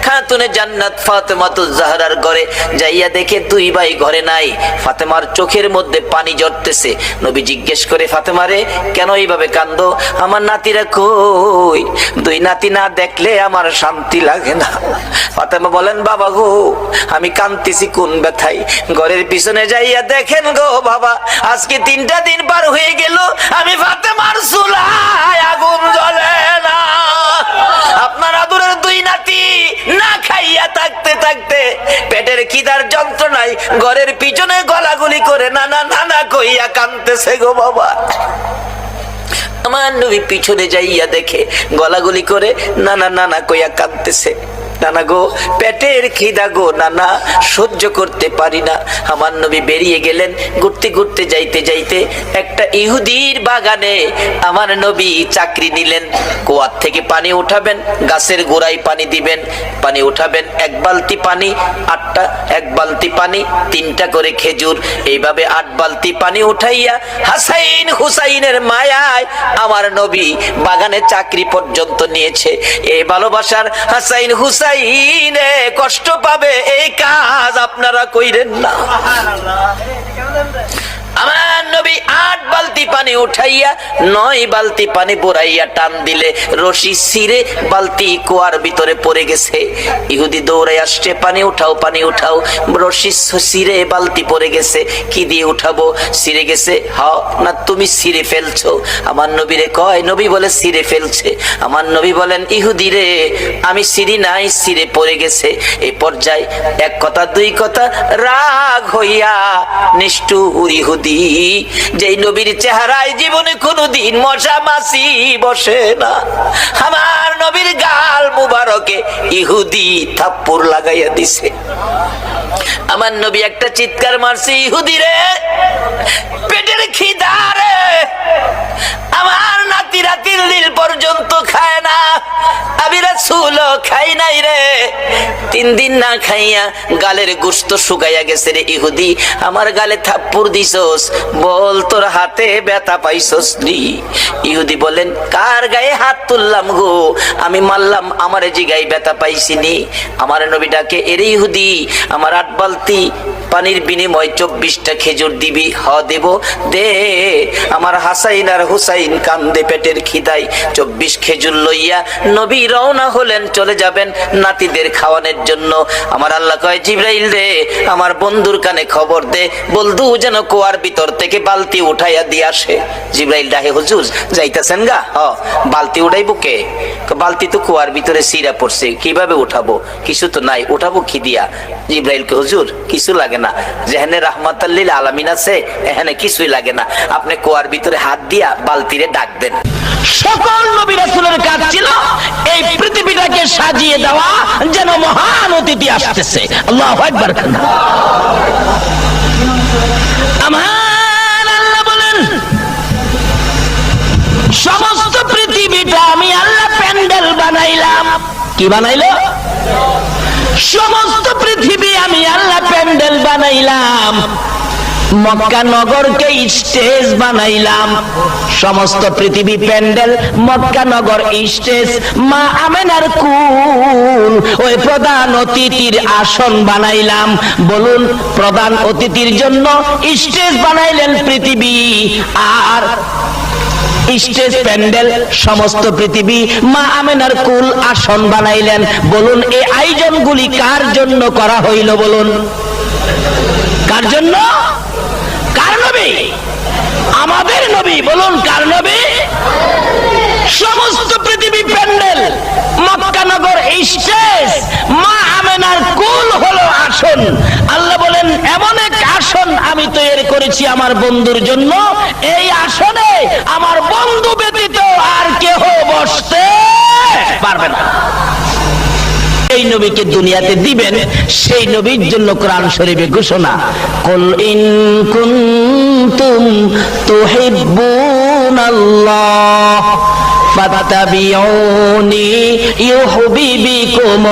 খাতুনে জান্নাত ফাতেমাতুজ জাহরার ঘরে। যাইয়া দেখে দুই ভাই ঘরে নাই। ফাতেমার চোখের মধ্যে পানি ঝরতেছে। নবী জিজ্ঞেস করে, ফাতেমা রে, কেন এইভাবে কান্দো? আমার নাতিরা কই? দুই নাতি না দেখলে আমার শান্তি লাগে না। ফাতেমা বলেন, বাবা গো, আমি কাঁদতেছি কোন ব্যথায়। ঘরের পিছনে যাইয়া দেখেন গো বাবা, আজকে 3টা দিন পার হয়ে গেল, আমি ফাতেমার চুলায় আগুন জ্বলে না। আপনার আদরের দুই নাতি না খাইয়া থাকতে থাকতে পেটের খিদার যন্ত্রণায় ঘরের পিছনে গলাগুলি করে নানা নানা কইয়া কাঁদতেছে গো বাবা। আমার নবী পিছনে যাইয়া দেখে গলাগুলি করে নানা নানা কইয়া কাঁদতেছে। নানা গো, পেটের খিদা গো নানা, সহ্য করতে পারি না। আমার নবী বেরিয়ে গেলেন। ঘুরতে ঘুরতে যাইতে যাইতে একটা ইহুদির বাগানে আমার নবী চাকরি নিলেন। কুয়ার থেকে পানি উঠাবেন, গাছের গোড়ায় পানি দিবেন, পানি উঠাবেন। 1 বালতি পানি 8টা, 1 বালতি পানি 3টা করে খেজুর, এইভাবে 8 বালতি পানি উঠাইয়া হাসাইন হুসাইনের মায়ায় আমার নবী বাগানে চাকরি পর্যন্ত নিয়েছে। এই ভালোবাসার হাসাইন হুসাইন কষ্ট পাবে, এই কাজ আপনারা কইরেন না। আমার নবী 8 বালতি পানি উঠাইয়া 9 বালতি পানি ভরাইয়া টান দিলে রশি ছিঁড়ে বালতি কুয়ার ভিতরে পড়ে গেছে। ইহুদি দৌড়াই আসছে, পানি উঠাও পানি উঠাও। রশি ছিঁড়ে বালতি পড়ে গেছে, কি দিয়ে উঠাবো? ছিঁড়ে গেছে। হ্যাঁ না, তুমি ছিঁড়ে ফেলছো? আমার নবীরে কয়, নবী বলে ছিঁড়ে ফেলছে। আমার নবী বলেন, ইহুদি রে, আমি ছিঁড়ি নাই, ছিঁড়ে পড়ে গেছে। এই পর্যায়ে 1 কথা 2 কথা রাগ হইয়া নিষ্ঠুর ইহুদি, যেই নবীর চেহারায় জীবনে কোনদিন মশা মাছি বসে না, আমার নবীর গাল মুবারকে ইহুদি থাপ্পড় লাগাইয়া দিছে। আমার নবী একটা চিৎকার মারছে, ইহুদি রে, পেটের খিদা রে, আমার নাতিরা 3 দিন পর্যন্ত খায় না, আমি রাসূলও খাই নাই রে। 3 দিন না খাইয়া গালের গোশত শুকাইয়া গেছে রে ইহুদি, আমার গালে থাপ্পড় দিছস, বল তোর হাতে ব্যথা পাইছস নি? ইহুদি বলেন, কার গায়ে হাত তুললাম গো? আমি মারলাম, আমার জিগায় ব্যথা পাইছিনি। আমার নবী ডাকে, এরে ইহুদি, আমার 8 বালতি পানির বিনিময় 24টা খেজুর দিবি? হ দেব, দে। আমার হাসাইন আর হুসাইন কান্দে পেটের খিদায়। 24 খেজুর লইয়া নবী রওনা হলেন, চলে যাবেন নাতিদের খাওয়ানোর জন্য। আমার আল্লাহ কয়, জিবরাইল রে, আমার বন্ধুর কানে খবর দে, বলদু যেন কুয়ার ভিতর থেকে বালতি উঠাইয়া দিয়ে আসে। জিবরাইল ডাকে, হুজুর যাইতেছেন গা? হ। বালতি উঠাইবো কে? বালতি তো কুয়ার ভিতরে সিরা পড়ছে, কিভাবে উঠাবো? কিছু তো নাই, উঠাবো কি দিয়া? জিবরাইল কে, হুজুর কিছু লাগে না, যেখানে রাহমাতাল লিল আলামিন আছে এখানে কিছুই লাগে না, আপনি কুয়ার ভিতরে হাত দিয়া বালতিরে ডাক দেন। সকল নবী রাসূলের কাজ ছিল এই পৃথিবীটাকে সাজিয়ে দেওয়া, যেন মহান অতিথি আসতেছে। আল্লাহু আকবার। আমার আল্লাহ বলেন, সমস্ত পৃথিবীটা আমি আল্লাহ প্যান্ডেল বানাইলাম। কি বানাইলো? সমস্ত পৃথিবী আমি আল্লাহ প্যান্ডেল বানাইলাম। মক্কা নগরকে স্টেজ বানাইলাম। সমস্ত পৃথিবী প্যান্ডেল, মক্কা নগর স্টেজ। মা আমেনার কুল, ওই প্রধান অতিথির আসন বানাইলাম। বলুন, প্রধান অতিথির জন্য স্টেজ বানাইলেন পৃথিবী, আর স্টেজ প্যান্ডেল সমস্ত পৃথিবী, মা আমেনার কুল আসন বানাইলেন। বলুন, এই আয়োজনগুলি কার জন্য করা হইল? বলুন, কার জন্য? কার নবী? আমাদের নবী। বলুন, কার নবী? সমস্ত পৃথিবী প্যান্ডেল, মক্কা নগর স্টেজ, মা আমেনার কুল হলো আসন। আল্লাহ বলেন, এমন এক আসন আমি তৈরি করেছি আমার বন্ধুর জন্য, এই আসনে আমার বন্ধু ব্যতীত আর কেহ বসতে পারবে না। এই নবীকে দুনিয়াতে দিবেন, সেই নবীর জন্য কোরআন শরীফে ঘোষণা, কুল ইন কুনতুম তুহিব্বুনাল্লাহ ফাত্তাবিউনি ইউহিব্বুকুমুল্লাহ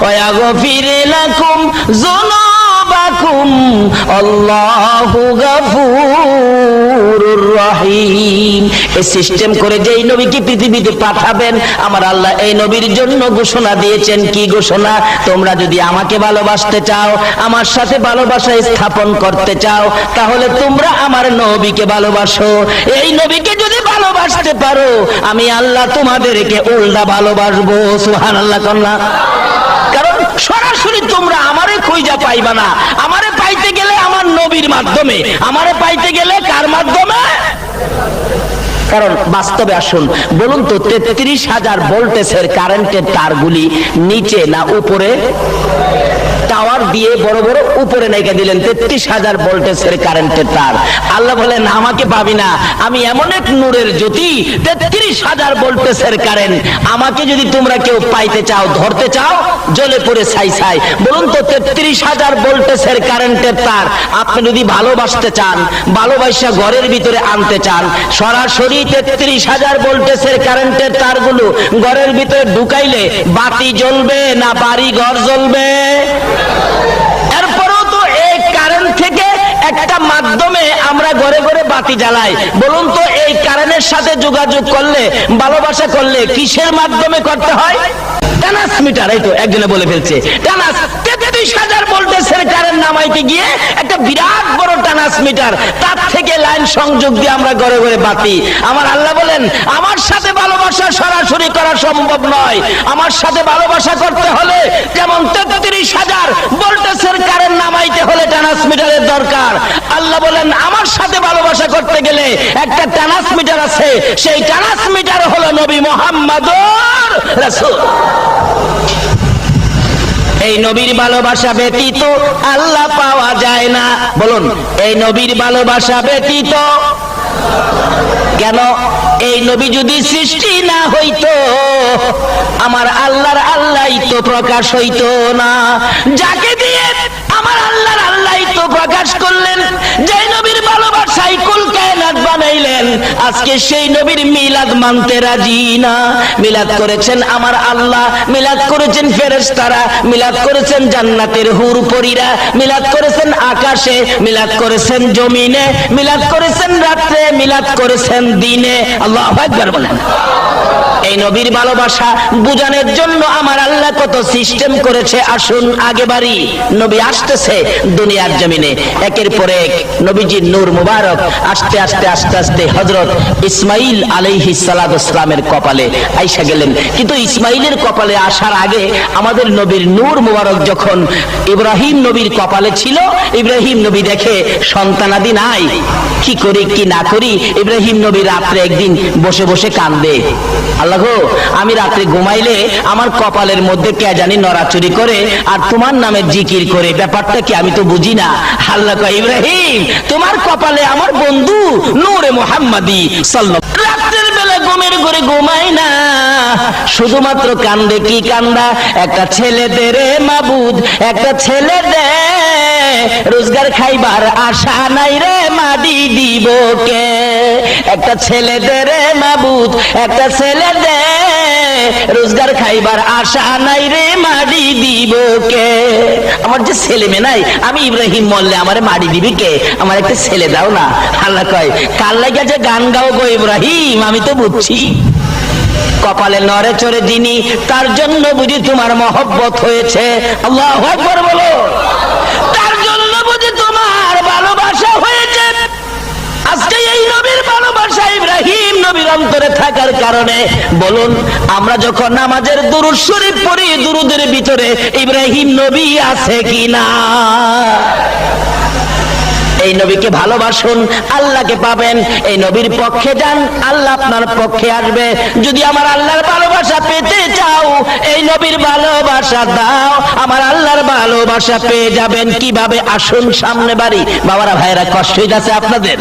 ওয়া ইয়াগফির লাকুম যুনুবাকুম মাআকুম আল্লাহু গফুরুর রহিম। এই সিস্টেম করে যেই নবীকে পৃথিবীতে পাঠাবেন আমার আল্লাহ এই নবীর জন্য ঘোষণা দিয়েছেন। কি ঘোষণা? তোমরা যদি আমাকে ভালোবাসতে চাও, আমার সাথে ভালোবাসা স্থাপন করতে চাও, তাহলে তোমরা আমার নবীকে ভালোবাসো। এই নবীকে যদি ভালোবাসতে পারো আমি আল্লাহ তোমাদেরকে উল্টা ভালোবাসবো। সুবহানাল্লাহ। কন্যা কারণ সরাসরি তোমরা আমারে খুঁজা পাইবা না। আমারে পাইতে গেলে আমার নবীর মাধ্যমে, আমারে পাইতে গেলে কার মাধ্যমে? কারণ বাস্তবে আসুন বলুন তো 33,000 ভোল্টেজের কারেন্টের তারগুলি নিচে না উপরে? টাওয়ার দিয়ে বড় বড় উপরে নাইকা দিলেন 33,000 ভোল্টেজের কারেন্টের তার। আল্লাহ বলেন আমাকে পাবি না, আমি এমন এক নূরের জ্যোতি 33,000 ভোল্টেজের কারেন্ট। আমাকে যদি তোমরা কেউ পাইতে চাও, ধরতে চাও, জ্বলে পড়ে ছাই ছাই। বলুন তো 33,000 ভোল্টেজের কারেন্টের তার আপনি যদি ভালোবাসতে চান, ভালোবাসা ঘরের ভিতরে আনতে চান, সরাসরি 33,000 ভোল্টেজের কারেন্টের তারগুলো ঘরের ভিতরে ঢুকাইলে বাতি জ্বলবে না বাড়ি ঘর জ্বলবে? এরপরও তো এই কারেন্ট থেকে একটা মাধ্যমে আমরা ঘরে ঘরে বাতি জ্বালাই। বলুন তো এই কারেন্টের সাথে যোগাযোগ করলে, ভালোবাসা করলে কিসের মাধ্যমে করতে হয়? ট্রান্সমিটার। এই তো একজনে বলে ফেলছে ট্রান্স। 33,000 ভোল্টেজের কারেন্ট নামাইতে গিয়ে একটা বিরাট বড় ট্রান্সমিটার, তার থেকে লাইন সংযোগ দিয়ে আমরা ঘরে ঘরে বাতি। আমার আল্লাহ বলেন আমার সাথে ভালোবাসা সরাসরি করা সম্ভব নয়। আমার সাথে ভালোবাসা করতে হলে যেমন 33,000 ভোল্টেজের কারেন্ট নামাইতে হলে ট্রান্সমিটারের দরকার, আল্লাহ বলেন আমার সাথে ভালোবাসা করতে গেলে একটা ট্রান্সমিটার আছে, সেই ট্রান্সমিটার হলো নবী মুহাম্মদুর রাসূল। এই নবীর ভালোবাসা ব্যতীত আল্লাহ পাওয়া যায় না। বলুন এই নবীর ভালোবাসা ব্যতীত। কেন? এই নবী যদি সৃষ্টি না হইতো আমার আল্লাহর আল্লাহই তো প্রকাশ হইতো না। যাকে দিয়ে আমার আল্লাহর আল্লাহই তো প্রকাশ করলেন, যে নবীর ভালোবাসায় কুল কায়নাত বানাইলেন, আজকে সেই নবীর মিলাদ মানতে রাজি না। মিলাদ করেছেন আমার আল্লাহ, মিলাদ করেছেন ফেরেশতারা, মিলাদ করেছেন জান্নাতের হুর পরীরা, মিলাদ করেছেন আকাশে, মিলাদ করেছেন জমিনে, মিলাদ করেছেন রাত্রে, মিলাদ করেছেন দিনে। আল্লাহু আকবার বলেন। এই নবীর ভালোবাসা বুঝানোর জন্য আমার আল্লাহ কত সিস্টেম করেছে। আসুন আগে বাড়ি। নবী আসতেছে দুনিয়ার জমিনে, একের পর এক নবীজির নূর মুবারক আস্তে আস্তে আস্তে আস্তে হযরত ইসমাইল আলাইহিস সালামের কপালে আইসা গেলেন। কিন্তু ইসমাইলের কপালে আসার আগে আমাদের নবীর নূর মুবারক যখন ইব্রাহিম নবীর কপালে ছিল, ইব্রাহিম নবী দেখে সন্তানাদি নাই, কি করি কি না করি। ইব্রাহিম নবী রাত্রে একদিন বসে বসে কান্দে, আল্লাহ গো আমি রাত্রে ঘুমাইলে আমার কপালের মধ্যে কে জানি নড়াচড়ি করে আর তোমার নামে জিকির করে, ব্যাপারটা কি আমি তো বুঝি না। আল্লাহ কয় ইব্রাহিম তোমার কপালে আমার বন্ধু নূরে মুহাম্মাদি সাল্লাল্লাহু। রাতের বেলা ঘুমের ঘরে ঘুমাই না, শুধুমাত্র কান্দে। কি কান্দা? একটা ছেলে দে রে মাবুদ, একটা ছেলে দে, রোজগার খাইবার আশা নাই রে মাদি দিব কে। একটা ছেলে দে রে মাবুদ, একটা ছেলে দে, রোজগার খাইবার আশা নাই রে মাদি দিব কে। আমার যে ছেলে মেয়ে নাই, আমি ইব্রাহিম মরলে আমারে মারি দিবি কে? আমার একটা ছেলে দাও না। আল্লাহ কয় কার লাগা যে গান গাও গো ইব্রাহিম, আমি তো বুঝছি। কপালে নড়ে চড়ে যিনি, তার জন্য বুঝি তোমার মহব্বত হয়েছে। আল্লাহু আকবার বলো। তার জন্য বুঝি তোমার ভালোবাসা হয়েছে। আজকে এই নবীর ভালোবাসা ইব্রাহিম নবীর অন্তরে থাকার কারণে বলুন আমরা যখন নামাজের দুরূদ শরীফ পড়ি, দুরূদের ভিতরে ইব্রাহিম নবী আছে কিনা? এই নবীকে ভালোবাসুন, আল্লাহকে পাবেন। এই নবীর পক্ষে যান, আল্লাহ আপনার পক্ষে আসবে। যদি আমার আল্লাহর ভালোবাসা পেতে চাও, এই নবীর ভালোবাসা দাও, আমার আল্লাহর ভালোবাসা পেয়ে যাবেন। কিভাবে? আসুন সামনে বাড়ি। বাবারা ভাইরা কষ্ট হইতাছে আপনাদের?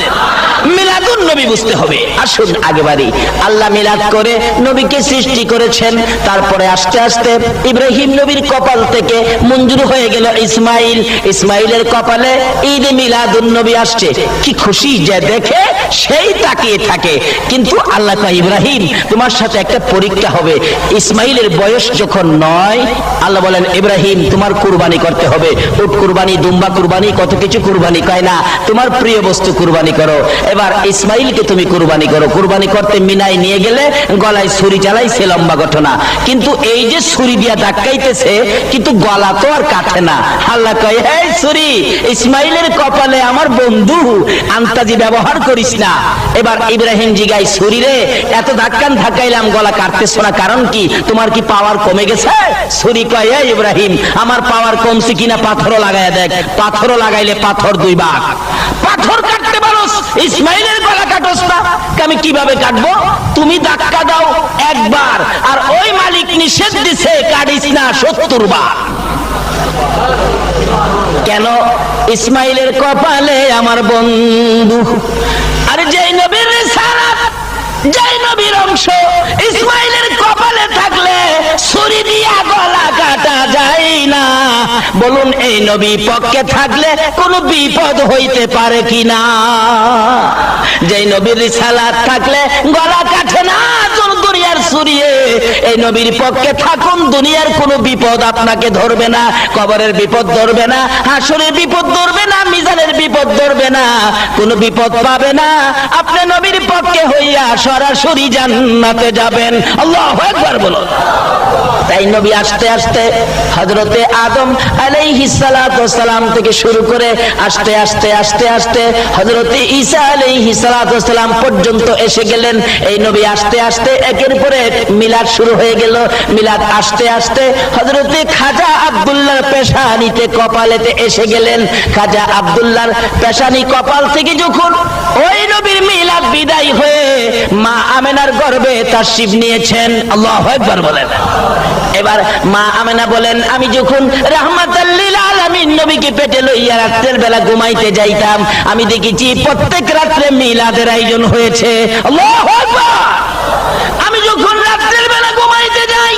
মিলাদুন নবী বুঝতে হবে। আসুন আগে বাড়ি। আল্লাহ মিলাদ করে নবীকে সৃষ্টি করেছেন, তারপরে আস্তে আস্তে ইব্রাহিম নবীর কপাল থেকে মঞ্জুর হয়ে গেল ইসমাইল। ইসমাইলের কপালে ঈদ মিলাদুন নবী আসছে, কি খুশি যে দেখে সেই তাকিয়ে থাকে। কিন্তু আল্লাহ কয়, ইব্রাহিম তোমার সাথে একটা পরীক্ষা হবে। ইসমাইলের বয়স যখন 9, আল্লাহ বলেন ইব্রাহিম তোমার কুরবানি করতে হবে। উট কুরবানি, দুম্বা কুরবানি, কত কিছু কুরবানি, কয় না তোমার প্রিয় বস্তু কুরবানি করো। এবার ইসমাইলকে তুমি কুরবানি করো। কুরবানি করতে মিনায় নিয়ে গেলে গলায় ছুরি চালাইছে, লম্বা ঘটনা। কিন্তু এই যে ছুরি দিয়া ধাক্কাইতেছে, কিন্তু গলা তো আর কাটে না। আল্লাহ কয়, এই ছুরি ইসমাইলের কপালে আমার বন্ধু, আন্তাজি ব্যবহার করিস না। এবার ইব্রাহিম জিগাই, ছুরি রে এত ধাক্কাইলাম গলা কাটতেছ না, কারণ কি তোমার কি পাওয়ার কমে গেছে? ছুরি কয়, এই ইব্রাহিম আমার পাওয়ার কমছে কিনা পাথরও লাগাইয়া দেখ। পাথরও লাগাইলে পাথর 2 ভাগ। পাথর কাটতে পারোস, ইসমাইলের গলা কাটোস না, আমি কিভাবে কাটবো? তুমি ধাক্কা দাও একবার, আর ওই মালিক নিষেধ দিছে কাটিস না 70 বার। কেন? ইসমাইলের কপালে আমার বন্ধু। আর যেই নবীর রিসালাত, যেই নবীর অংশ ইসমাইলের কপালে থাকলে ছুরি দিয়া গলা কাটা যায় না। বলুন এই নবী পক্ষে থাকলে কোনো বিপদ হইতে পারে কিনা? যেই নবীর রিসালাত থাকলে গলা কাটে না দুনিয়ার ছুরিয়ে, এই নবীর পক্ষে থাকুন, দুনিয়ার কোনো বিপদ আপনাকে ধরবে না। কবরের বিপদ ধরবে না, হাসরের বিপদ ধরবে না, মিজানের বিপদ ধরবে না, কোনো বিপদ পাবে না। আপনি নবীর পক্ষে হইয়া সরাসরি জান্নাতে যাবেন। আল্লাহু আকবার বলুন। তাই নবী আস্তে আস্তে হযরতে আদম আলাইহিস সালাতু ওয়াস সালাম থেকে শুরু করে আস্তে আস্তে আস্তে আস্তে হযরতে ঈসা আলাইহিস সালাতু ওয়াস সালাম পর্যন্ত এসে গেলেন। এই নবী আস্তে আস্তে একের পর এক মিলাদ শুরু হয়ে গেল। মিলাদ আস্তে আস্তে হযরতে খাজা আব্দুল্লাহর পেশানিতে কপালেতে এসে গেলেন। খাজা আব্দুল্লাহর পেশানি কপাল থেকে যখন ওই নবীর মিলাদ বিদায় হয়ে মা আমেনার গর্ভে তাশরিফ নিয়েছেন। আল্লাহু আকবার বলেন। এবার মা আমেনা বলেন, আমি যখন রাহমাতাল লিল আলামিন নবীকে পেটে লইয়া রাতের বেলা ঘুমাইতে যাইতাম, আমি দেখেছি প্রত্যেক রাত্রে মিলাদের আয়োজন হয়েছে। আল্লাহু আকবার। আমি যখন রাতের বেলা ঘুমাইতে যাই,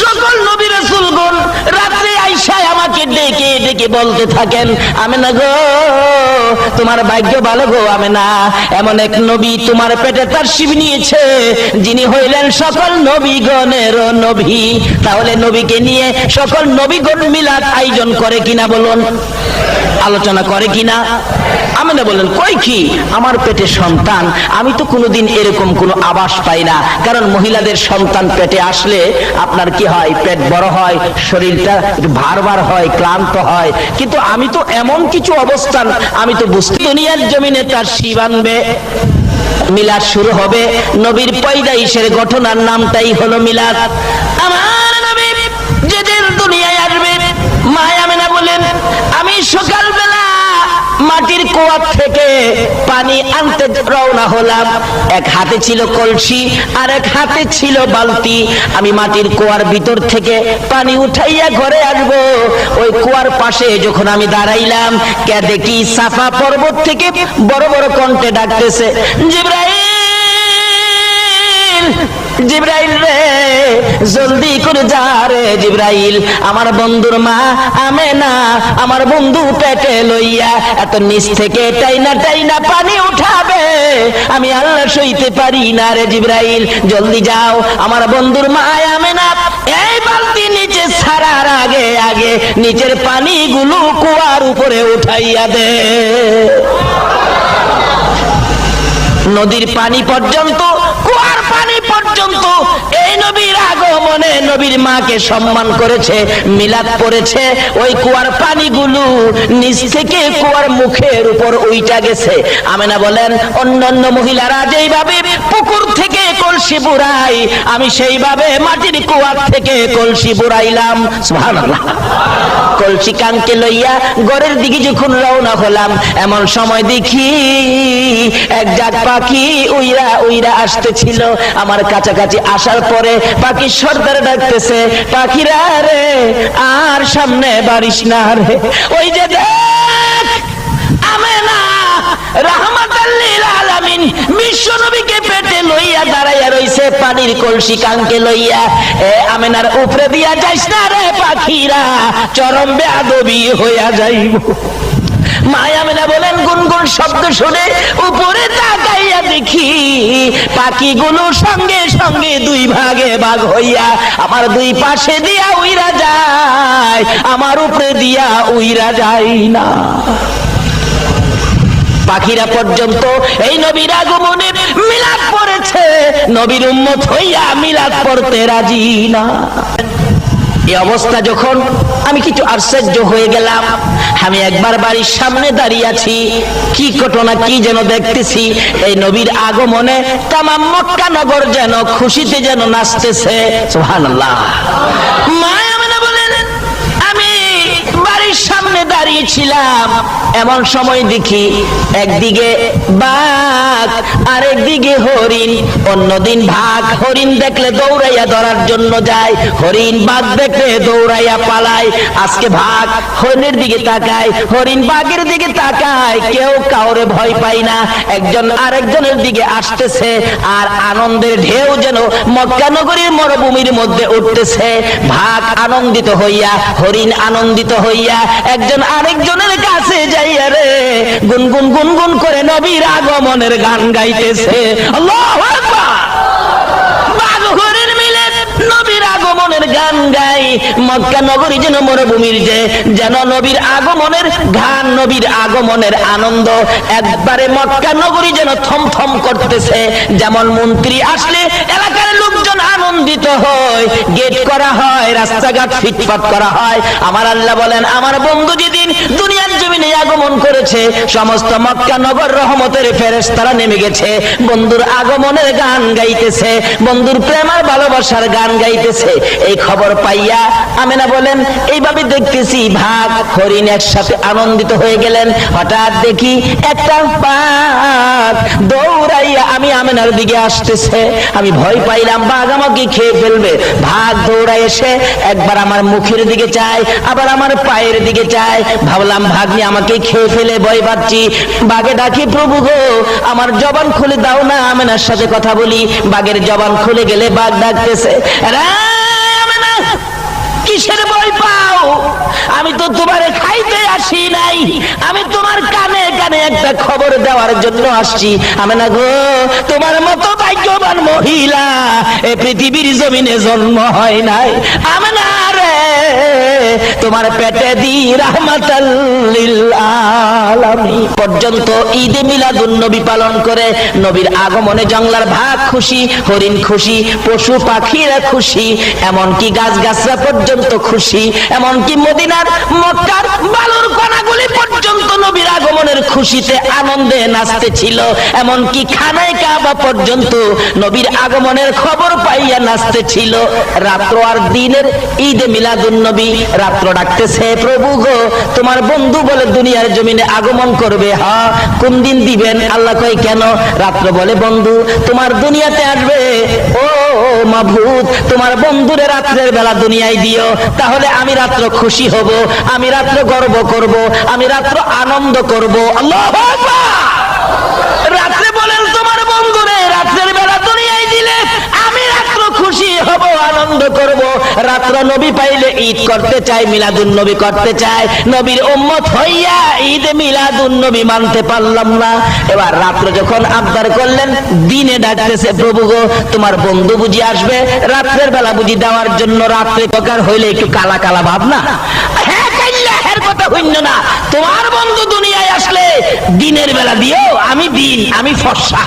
সকল নবী রাসূলগণ রাত্রে আইসা আমাকে ডেকে ডেকে বলতে থাকেন, আমেনা গো তোমার ভাগ্য ভালো গো আমেনা, এমন এক নবী তোমার পেটে তাশরিফ নিয়েছে যিনি হইলেন সকল নবীগণের নবী। তাহলে নবীকে নিয়ে সকল নবীগণ মিলাদ আয়োজন করে কিনা বলুন, আলোচনা করে কিনা? আমেনা বলেন, কই কি আমার পেটে সন্তান, আমি তো কোনোদিন এরকম কোনো আভাস পাই না। কারণ মহিলাদের সন্তান পেটে আসলে আপনার কি হয়, পেট বড় হয়, শরীরটা একটু ভার ভার হয়, ক্লান্ত হয়। কিন্তু আমি তো এমন কিছু অবস্থান আমি তো বুঝতে, দুনিয়ার জমিনে তার শিব আনবে, মিলাদ শুরু হবে। নবীর পয়দাইশের ঘটনার নামটাই হলো মিলাদ। আমার নবী যেদিন দুনিয়ায় আসবে, মা আমেনা বলেন, আমি সকালবেলা মাটির কুয়া থেকে পানি আনতে রওনা হলাম। এক হাতে ছিল কলসি আর এক হাতে ছিল বালতি। আমি মাটির কুয়ার ভিতর থেকে পানি উঠাইয়া ঘরে আসবো। ওই কুয়ার পাশে যখন আমি দাঁড়াইলাম, কে দেখি সাফা পর্বত থেকে বড় বড় কণ্ঠে ডাকতেছে, জিবরাইল জিবরাইল রে জলদি করে যা রে জিবরাইল, আমার বন্ধুর মা আমেনা আমার বন্ধু পেটে লইয়া এত নিচ থেকে টাইনা টাইনা পানি উঠাবে, আমি আল্লাহ সইতে পারি না রে জিবরাইল, জলদি যাও আমার বন্ধুর মা আমেনা এই বালতি নিচে ছাড়ার আগে আগে নিচের পানিগুলো কুয়ার উপরে উঠাইয়া দে। নদীর পানি পর্যন্ত, কুয়ার পানি পর্যন্ত এই নবীর আগমনে নবীর মাকে সম্মান করেছে, মিলাদ পড়েছে। ওই কুয়ার পানিগুলো নিচ থেকে কুয়ার মুখের উপর উইটা গেছে। আমেনা বলেন, অন্যান্য মহিলারা যেইভাবে পুকুর থেকে কলসি বুড়াই, আমি সেইভাবে মাটির কুয়ার থেকে কলসি বুড়াইলাম। সুবহানাল্লাহ। কলসি কানকে লইয়া ঘরের দিকে যখন রওনা হলাম, এমন সময় দেখি এক জাত পাখি উইরা উইরা আসতেছিল। আমার কাছাকাছি আসার পরে পাখি সর্দার ডাকতেছে, পাখিরা রে আর সামনে বাড়িস না রে, ওই যে দেখ আমেনা রাহমাতাল লিল আলামিন বিশ্ব নবীকে পেটে লইয়া দাঁড়াইয়া রইছে পানির কলসি কানকে লইয়া। এ আমেনার উপরে দিয়া যাইস না রে পাখিরা, চরম বেয়াদবি হইয়া যাইব। মায়া আমেনা বলেন গুনগুন শব্দ শুনে উপরে তাকাইয়া দেখি পাখিগুলো সঙ্গে সঙ্গে দুই ভাগে ভাগ হইয়া আমার দুই পাশে দিয়া উইরা যায়, আমার উপরে দিয়া উইরা যায় না। পাখিরা পর্যন্ত এই নবীর আগমনে মিলাদ পড়েছে, নবীর উম্মত হইয়া মিলাদ পড়তে রাজি না। এই অবস্থা যখন আমি কিছু আশ্চর্য হয়ে গেলাম। আমি একবার বাড়ির সামনে দাঁড়িয়ে আছি, কি ঘটনা কি যেন দেখতেছি। এই নবীর আগমনে তামাম মক্কা নগর যেন খুশিতে যেন নাচতেছে। সুবহানাল্লাহ। মায়া আমেনা বলেন আমি বাড়ির সামনে দাঁড়িয়েছিলাম, এমন সময় দেখি একদিকে বাঘ আর একদিকে হরিণ। অন্যদিন ভাগ হরিণ দেখলে দৌড়াইয়া ধরার জন্য যায়, হরিণ বাঘ দেখলে দৌড়াইয়া পালায়। আজকে ভাগ হরিণের দিকে তাকায়, হরিণ বাঘের দিকে তাকায়, কেউ কাউরে ভয় পায় না। একজন আরেকজনের দিকে আসতেছে আর আনন্দের ঢেউ যেন মক্কা নগরীর মরুভূমির মধ্যে উঠতেছে। ভাগ আনন্দিত হইয়া, হরিণ আনন্দিত হইয়া একজন আরেকজনের কাছে যাইয়া রে গুনগুন গুনগুন করে নবীর আগমনের গান গাইতেছে। আল্লাহু আকবার। বাঘ হরিণ মিলে নবীর আগমনের গান গাই। মক্কা নগরী যেন মরুভূমির যেন নবীর আগমনের গান, নবীর আগমনের আনন্দ। একবারে মক্কা নগরী যেন থমথম করতেছে। যেমন মন্ত্রী আসলে এলাকার লোকজন আনন্দিত হয়, গেট করা হয়, রাস্তাঘাট ফিটফাট করা হয়। আমার আল্লাহ বলেন আমার বন্ধু যেদিন দুনিয়ার জমিনে আগমন করেছে, সমস্ত মক্কা নগর রহমতের ফেরেশতারা নেমে গেছে, বন্ধুর আগমনের গান গাইতেছে, বন্ধুর প্রেম আর ভালোবাসার গান গাইতেছে। এই খবর পাইয়া আমেনা বলেন এইভাবে দেখতেছি ভাগ হরিণ একসাথে আনন্দিত হয়ে গেলেন। হঠাৎ দেখি একটা বাঘ দৌড়াইয়া আমি আমেনার দিকে আসতেছে। আমি ভয় পাইলাম বাঘ আমাকে খেয়ে ফেলবে। ভাগ দৌড়াই এসে একবার আমার মুখের দিকে চায়, আবার আমার পায়ের দিকে চায়। ভাবলাম ভাগ নিয়ে আমাকে খেয়ে ফেলে, ভয় পাচ্ছি। বাঘে ডাকি প্রভু গো আমার জবান খুলে দাও না, আমেনার সাথে কথা বলি। বাঘের জবান খুলে গেলে বাঘ ডাকতেছে আমেনা কিসের ভয় পাও? আমি তো তোমারে খাইতে আসি নাই, আমি তোমার কানে কানে একটা খবর দেওয়ার জন্য আসছি। আমেনা গো তোমার মতো ভাগ্যবান মহিলা এই পৃথিবীর জমিনে জন্ম হয় নাই। আমেনা রে তোমার পেটে দি রাহমাতাল লিল আলামিন। পর্যন্ত ঈদে মিলাদুন নবী পালন করে। নবীর আগমনে জঙ্গলার ভাগ খুশি, হরিণ খুশি, পশু পাখিরা খুশি, এমনকি গাছগাছরা পর্যন্ত খুশি, এমনকি মদিনার মক্কার বালুর কণাগুলি পর্যন্ত নবীর আগমনের খুশিতে আনন্দে নাচতেছিল। এমনকি খানায় কাবা পর্যন্ত নবীর আগমনের খবর পাইয়া নাচতেছিল। রাত্র আর দিনের ঈদে মিলাদুন নবী। রাত্র ডাকতেছে প্রভু গো তোমার বন্ধু বলে দুনিয়ার জমিনে আগমন করবে। হ্যাঁ কোন দিন দিবেন? আল্লাহ কয় কেন? রাত্র বলে বন্ধু তোমার দুনিয়াতে আসবে। ও মাবুদ তোমার বন্ধুরে রাত্রের বেলা দুনিয়ায় দিও, তাহলে আমি রাত্র খুশি হব, আমি রাত্র গর্ব করব, আমি রাত্র আনন্দ করব। আল্লাহু আকবার। রাত্রে বলেন তোমার বন্ধুরে রাত্রের বেলা দুনিয়ায় দিলে আমি রাত্র খুশি হব, আনন্দ করব। রাত্র নবী পাইলে ঈদ করতে চায়, মিলাদুন নবী করতে চায়। নবীর উম্মত হইয়া ঈদে মিলাদুন নবী মানতে পারলাম না। এবার রাত্র যখন আবদার করলেন, দিনে ডাকতেছে প্রভু গো তোমার বন্ধু বুঝি আসবে রাত্রের বেলা বুঝি দেওয়ার জন্য। রাত্রে প্রকার হইলে একটু কালা কালা ভাব না? হ্যাঁ কাইল্লা এর কথা হইল না, তোমার বন্ধু দুনিয়ায় আসলে দিনের বেলা দিও, আমি দিন, আমি ফর্সা।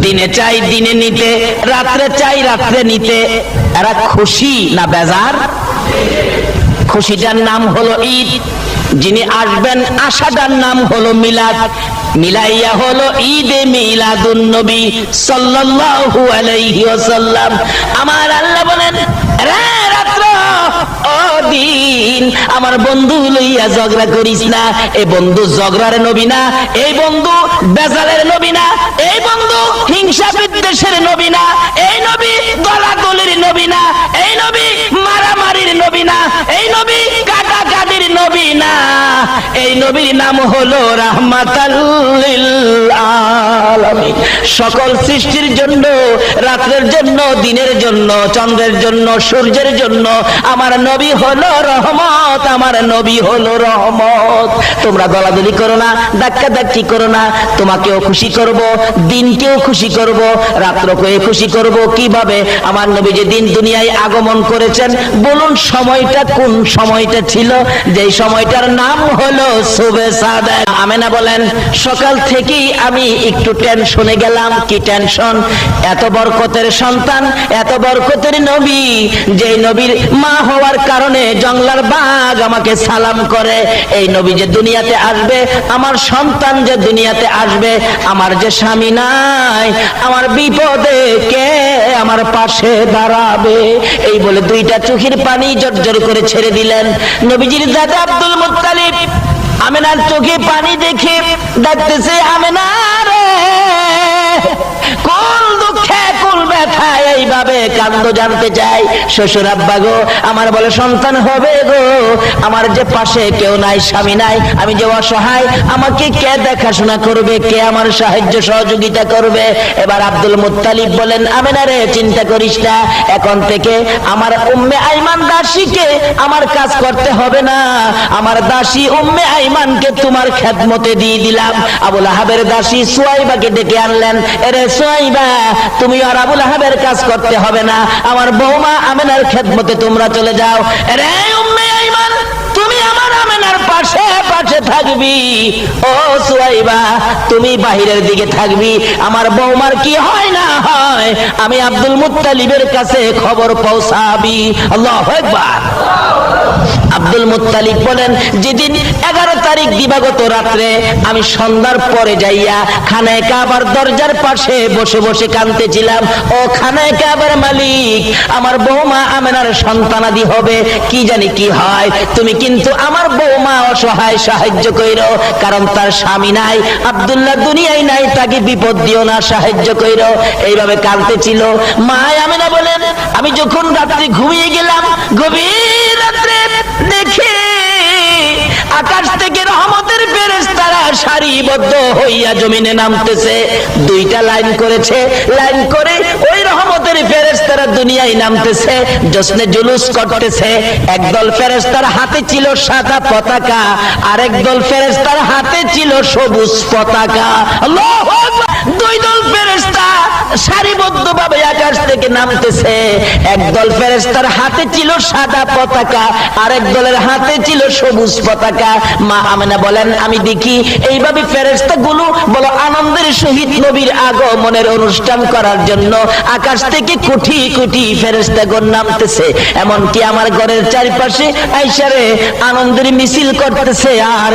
দিনে চাই দিনে নিতে, রাত্রে চাই রাত্রে নিতে। এরা খুশি না বেজার? খুশিটার নাম হলো ঈদ, যিনি আসবেন আশাটার নাম হলো মিলাদ। মিলাইয়া হলো ঈদে মিলাদুন নবী সাল্লাল্লাহু আলাইহি ওয়াসাল্লাম। আমার আল্লাহ বলেন রে রাত্র ও দিন আমার বন্ধু লইয়া ঝগড়া করিস না। এই বন্ধু ঝগড়ার নবী না, এই বন্ধু বেজালের নবী না, এই বন্ধু হিংসা বিদ্বেষের নবী না, এই নবী গলাগলির নবী না, এই নবী মারামারির নবী না, এই নবী কাটাকাটির নবী না। এই নবীর নাম হলো রাহমাতাল লিল আলামিন। সকল সৃষ্টির জন্য, রাত্রের জন্য, দিনের জন্য, চন্দ্রের জন্য, সূর্যের জন্য আমার নবী হলো রহমত, আমার নবী হলো রহমত। তোমরা দলাদলি করো না, ধাক্কা ধাক্কি করো না, তোমাকেও খুশি করব, দিনকেও খুশি করব, রাত্রকেও খুশি করব। কিভাবে? আমার নবী যে দিন দুনিয়ায় আগমন করেছেন, বলুন সময়টা কোন সময়টা ছিল? যেই সময়টার নাম হলো সুবে সাদেক। আমেনা বলেন, সকাল থেকেই আমি একটু টেনশনে গেলাম। কি টেনশন? এত বরকতের সন্তান, এত বরকতের নবী, যেই নবীর মা হওয়ার কারণে জঙ্গলার বাঘ আমাকে সালাম করে। এই নবী যে দুনিয়াতে আসবে, আমার সন্তান যে দুনিয়াতে আসবে, আমার যে স্বামী নাই, আমার বিপদে কে আমার পাশে দাঁড়াবে? এই বলে দুইটা চোখের পানি জর্জর করে ছেড়ে দিলেন। নবীজির দাদা আব্দুল মুত্তালিব আমেনার চোখে পানি দেখে ডাকতেছে, আমেনা রে, কোন দুঃখে কোন ব্যথা এইভাবে কান্দ জানতে চাই। শ্বশুর আব্বা গো, আমার বলে সন্তান হবে গো, আমার যে পাশে কেউ নাই, স্বামী নাই, আমি যে অসহায়, আমাকে কে দেখাশোনা করবে, কে আমার সাহায্য সহযোগিতা করবে? এবার আব্দুল মুত্তালিব বলেন, আমেনা রে, চিন্তা করিস না, এখন থেকে আমার উম্মে আইমান দাসীকে আমার কাজ করতে হবে না, আমার দাসী উম্মে আইমানকে তোমার খেদমতে দিয়ে দিলাম। আবুল আহাবের দাসী সুয়াইবাকে ডেকে আনলেন, এরে সুয়াইবা, তুমি আর আবুল আহাবের কাজ করতে হবে না, আমার বৌমা আমেনার খেদমতে তোমরা চলে যাও। এরে উম্মে আইমান, তুমি আমার আমেনার পাশে পাশে থাকবি। ও সুয়াইবা, তুমি বাহিরের দিকে থাকবি, আমার বৌমার কি হয় না হয় আমি আব্দুল মুত্তালিবের কাছে খবর পৌঁছাবি। আল্লাহু আকবার। আব্দুল মুত্তালিব বলেন, যেদিন 11 তারিখ দিবাগত রাত্রে আমি সন্ধ্যার পরে যাইয়া খানায়ে কাবার দরজার পাশে বসে বসে কাঁদতেছিলাম। ও খানায়ে কাবার মালিক, আমার বৌমা আমেনার সন্তানাদি হবে, কি জানি কি হয়, তুমি কিন্তু আমার বৌমা অসহায়, সাহায্য কইরো, কারণ তার স্বামী নাই, আব্দুল্লাহ দুনিয়ায় নাই, তাকে বিপদ দিও না, সাহায্য কইরো। এইভাবে কাঁদতেছিল। মা আমেনা বলেন, আমি যখন রাত্রে ঘুমিয়ে গেলাম, গভীর রাত্রে দেখি আকাশ থেকে রহমতের ফেরেশতারা সারিবদ্ধ হইয়া জমিনে নামতেছে। দুইটা লাইন করেছে, লাইন করে ওই রহমতের ফেরেশতারা দুনিয়ায় নামতেছে, জশ্নে জুলুস করতেছে। একদল ফেরেশতার হাতে ছিল সাদা পতাকা, আরেক দল ফেরেশতার হাতে ছিল সবুজ পতাকা। আল্লাহু আকবার। দুই দল ফেরেশতা সারিবদ্ধভাবে আকাশ থেকে নামতেছে। একদল ফেরেশতার হাতে ছিল সাদা পতাকা, আরেক দলের হাতে ছিল সবুজ পতাকা। মা আমেনা বলেন, আমি দেখি এইভাবে ফেরেশতাগুলো বলো আনন্দের সহিত নবীর আগমনের অনুষ্ঠান করার জন্য আকাশ থেকে কোটি কোটি ফেরেশতাগণ নামতেছে। এমনকি আমার ঘরের চারপাশে আইসারে আনন্দের মিছিল করতেছে, আর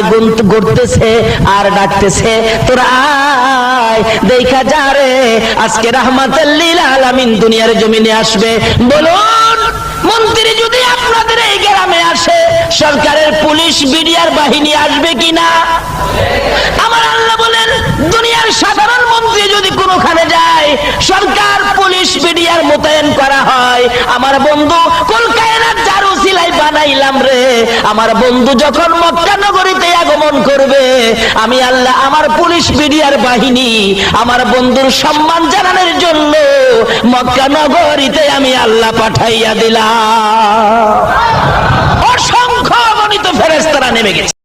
ঘুরতেছে, আর ডাকতেছে, তোরা আয় দেখা যা রে, আজকে রাহমাতুল লিল আলামিন দুনিয়ার জমিনে আসবে। বলুন, মন্ত্রী যদি আপনাদের এই গ্রামে আসে, সরকারের পুলিশ বিডিআর বাহিনী আসবে কিনা? আমার আল্লাহ বলেন, দুনিয়ার সাধারণ মন্ত্রী যদি কোনোখানে যায়, সরকার পুলিশ বিডিআর মোতায়েন করা হয়। আমার বন্ধু কলকায়নাত যার উসিলায় বানাইলাম রে, আমার বন্ধু যখন মক্কা নগরীতে আগমন করবে, আমি আল্লাহ আমার পুলিশ বিডিআর বাহিনী আমার বন্ধুর সম্মান জানানোর জন্য মক্কা নগরীতে আমি আল্লাহ পাঠাইয়া দিলাম। অসংখ্য গণিত ফেরেশতারা নেমে গেছে।